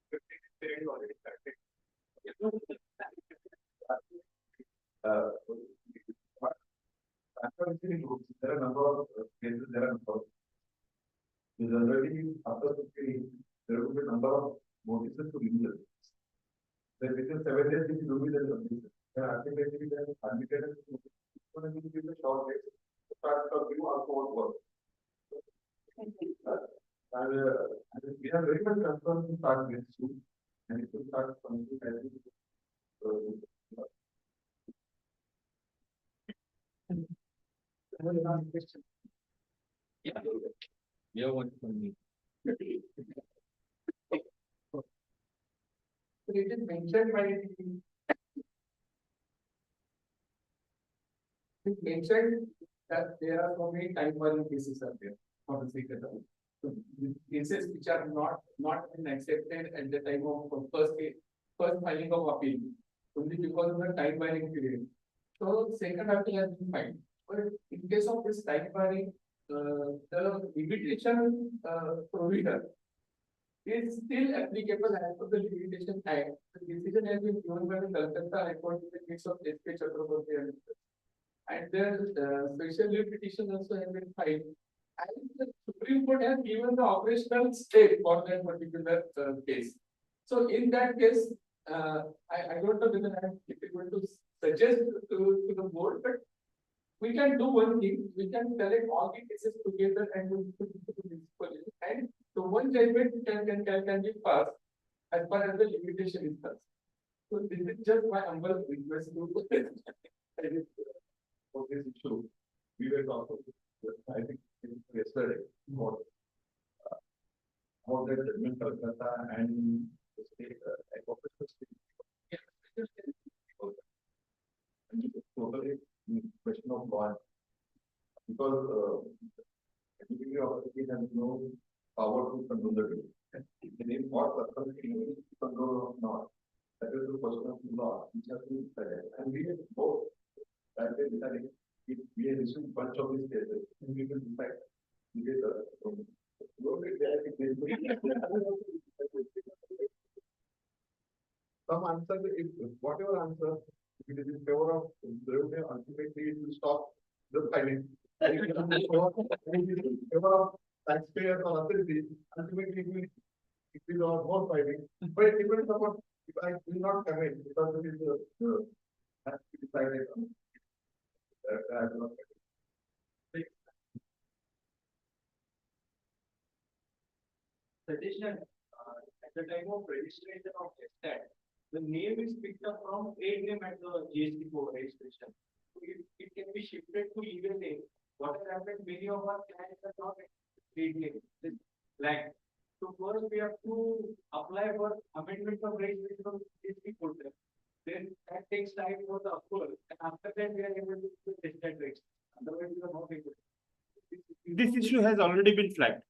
15 period already started. There are a number of cases, there are a number of. Already after 15, there will be a number of notices to legal. Then within 7 days, if you do it, there is a notice. Then ultimately, then admitted it's going to give a short days to start to give also what work. And we have very much concern to start with soon, and it will start something as
Yeah, one for me.
It is mentioned by it mentioned that there are so many time warning cases are there for the secret. So cases which are not been accepted at the time of first filing of appeal, only because of the time warning period. So second appeal has been filed. But in case of this time warning, the limitation provision is still applicable as per the Limitation Act. The decision has been given by the Calcutta High Court in the case of S.K. Chakraborty and their special leave petition also has been filed. And the Supreme Court has given the operational stay for that particular case. So in that case, I don't know whether I am able to suggest to the board, but we can do one thing. We can collect all the cases together and we put it to this position. And so one judgment can be passed as far as the limitation is concerned. So this is just my humble request to
for this issue. We were talking, I think, yesterday about the judgment Calcutta and the state, and it is totally question of God, because the authority has no power to control the bill. And in what authority to control or not, that is the question of law, which has been decided. And we have both that way deciding if we have issued bunch of these cases, and we will decide. We get some answer, if whatever answer, if it is in favor of revenue, ultimately it will stop the filing. If it is in favor of taxpayers or authority, ultimately it will more filing. But it depends upon if I will not come in because it is has to be decided. I will not.
Suggestion, at the time of registration of GSTAT, the name is picked up from trade name at the GST code registration. So it can be shifted to legal name. What has happened, many of our clients are not trade name, this blank. So first we have to apply for amendment of registration of GST code. Then that takes time for the approval, and after that we are able to do the GSTAT registration. Otherwise we are not able.
This issue has already been flagged.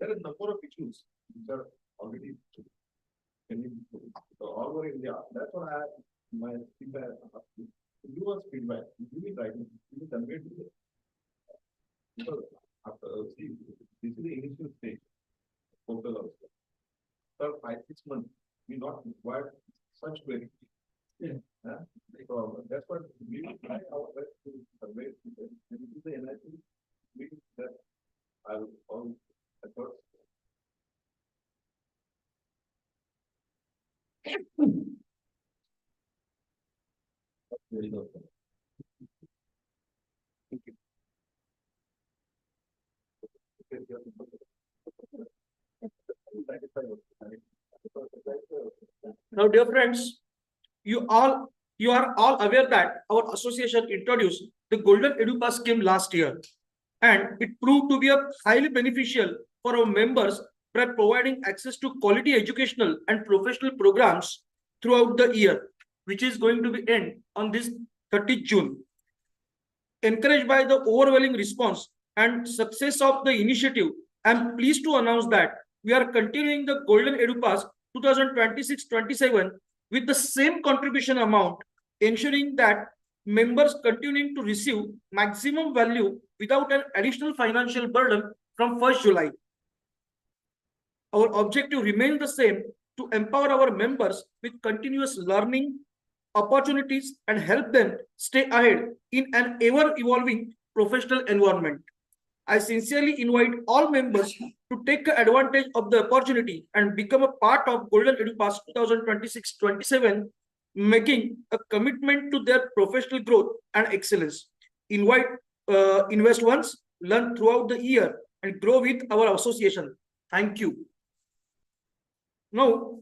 There are a number of issues which are already. all over India, that's what I, my feedback, give us feedback, give it writing, give it convey to the. Because after, see, this is the initial stage, portal also. For 5-6 months, we not required such query.
Yeah.
So that's what we will try our best to convey to them, and this is the NIC, we, that I will all efforts. Very good. Thank you.
Now, dear friends, you are all aware that our association introduced the Golden EduPass scheme last year, and it proved to be a highly beneficial for our members by providing access to quality educational and professional programs throughout the year, which is going to be end on this 30th June. Encouraged by the overwhelming response and success of the initiative, I am pleased to announce that we are continuing the Golden EduPass 2026-27 with the same contribution amount, ensuring that members continuing to receive maximum value without an additional financial burden from 1st July. Our objective remains the same: to empower our members with continuous learning opportunities and help them stay ahead in an ever-evolving professional environment. I sincerely invite all members to take advantage of the opportunity and become a part of Golden EduPass 2026-27, making a commitment to their professional growth and excellence. Invest once, learn throughout the year, and grow with our association. Thank you. Now,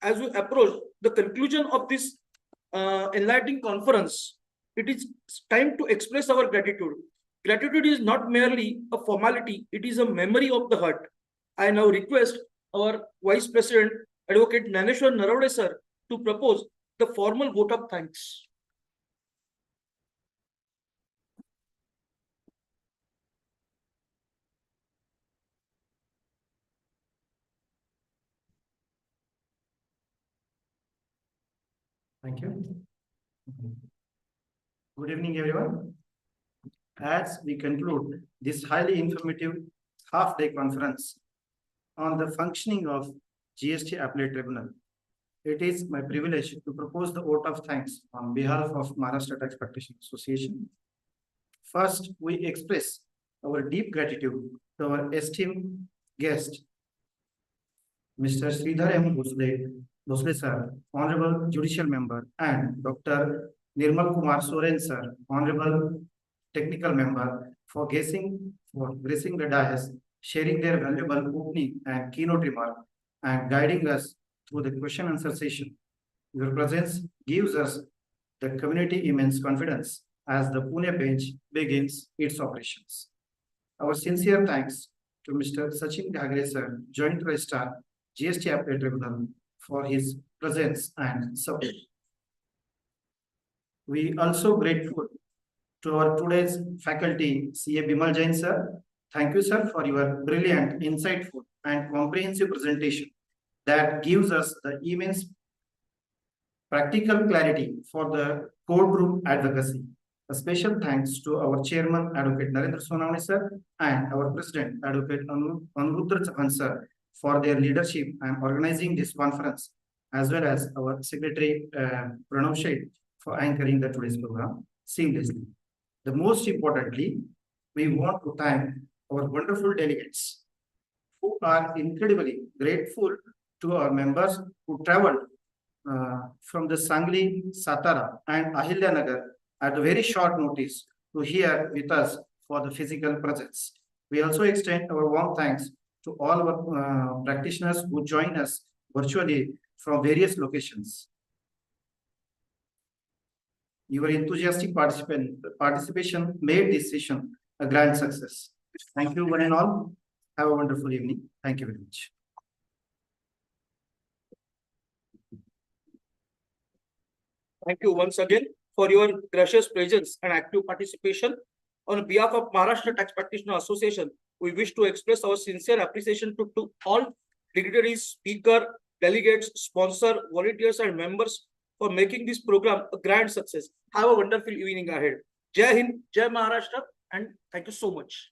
as we approach the conclusion of this enlightening conference, it is time to express our gratitude. Gratitude is not merely a formality, it is a memory of the heart. I now request our Vice President, Advocate Naneshwar Naravade sir, to propose the formal vote of thanks.
Thank you. Good evening, everyone. As we conclude this highly informative half-day conference on the functioning of GST Appellate Tribunal, it is my privilege to propose the vote of thanks on behalf of Maharashtra Tax Practitioners Association. First, we express our deep gratitude to our esteemed guest, Mr. Sridhar M. Bhosle sir, Honorable Judicial Member, and Dr. Nirmal Kumar Soren sir, Honorable Technical Member, for gracing the dais, sharing their valuable opening and keynote remark, and guiding us through the question answer session. Your presence gives us the community immense confidence as the Pune bench begins its operations. Our sincere thanks to Mr. Sachin Ghagre sir, Joint Registrar, GST Appellate Tribunal, for his presence and support. We also grateful to our today's faculty, CA Bimal Jain sir. Thank you, sir, for your brilliant, insightful, and comprehensive presentation that gives us the immense practical clarity for the courtroom advocacy. A special thanks to our chairman, Advocate Narendra Sonawani sir, and our president, Advocate Anurudra Chavan sir, for their leadership and organizing this conference, as well as our secretary, Pranav Sheth, for anchoring the today's program seamlessly. The most importantly, we want to thank our wonderful delegates who are incredibly grateful to our members who traveled from the Sangli, Satara, and Ahilyanagar at a very short notice to here with us for the physical presence. We also extend our warm thanks to all our practitioners who join us virtually from various locations. Your enthusiastic participation made this session a grand success. Thank you one and all. Have a wonderful evening. Thank you very much.
Thank you once again for your gracious presence and active participation. On behalf of Maharashtra Tax Practitioner Association, we wish to express our sincere appreciation to all dignitaries, speaker, delegates, sponsor, volunteers, and members for making this program a grand success. Have a wonderful evening ahead. Jai Hind, Jai Maharashtra, and thank you so much.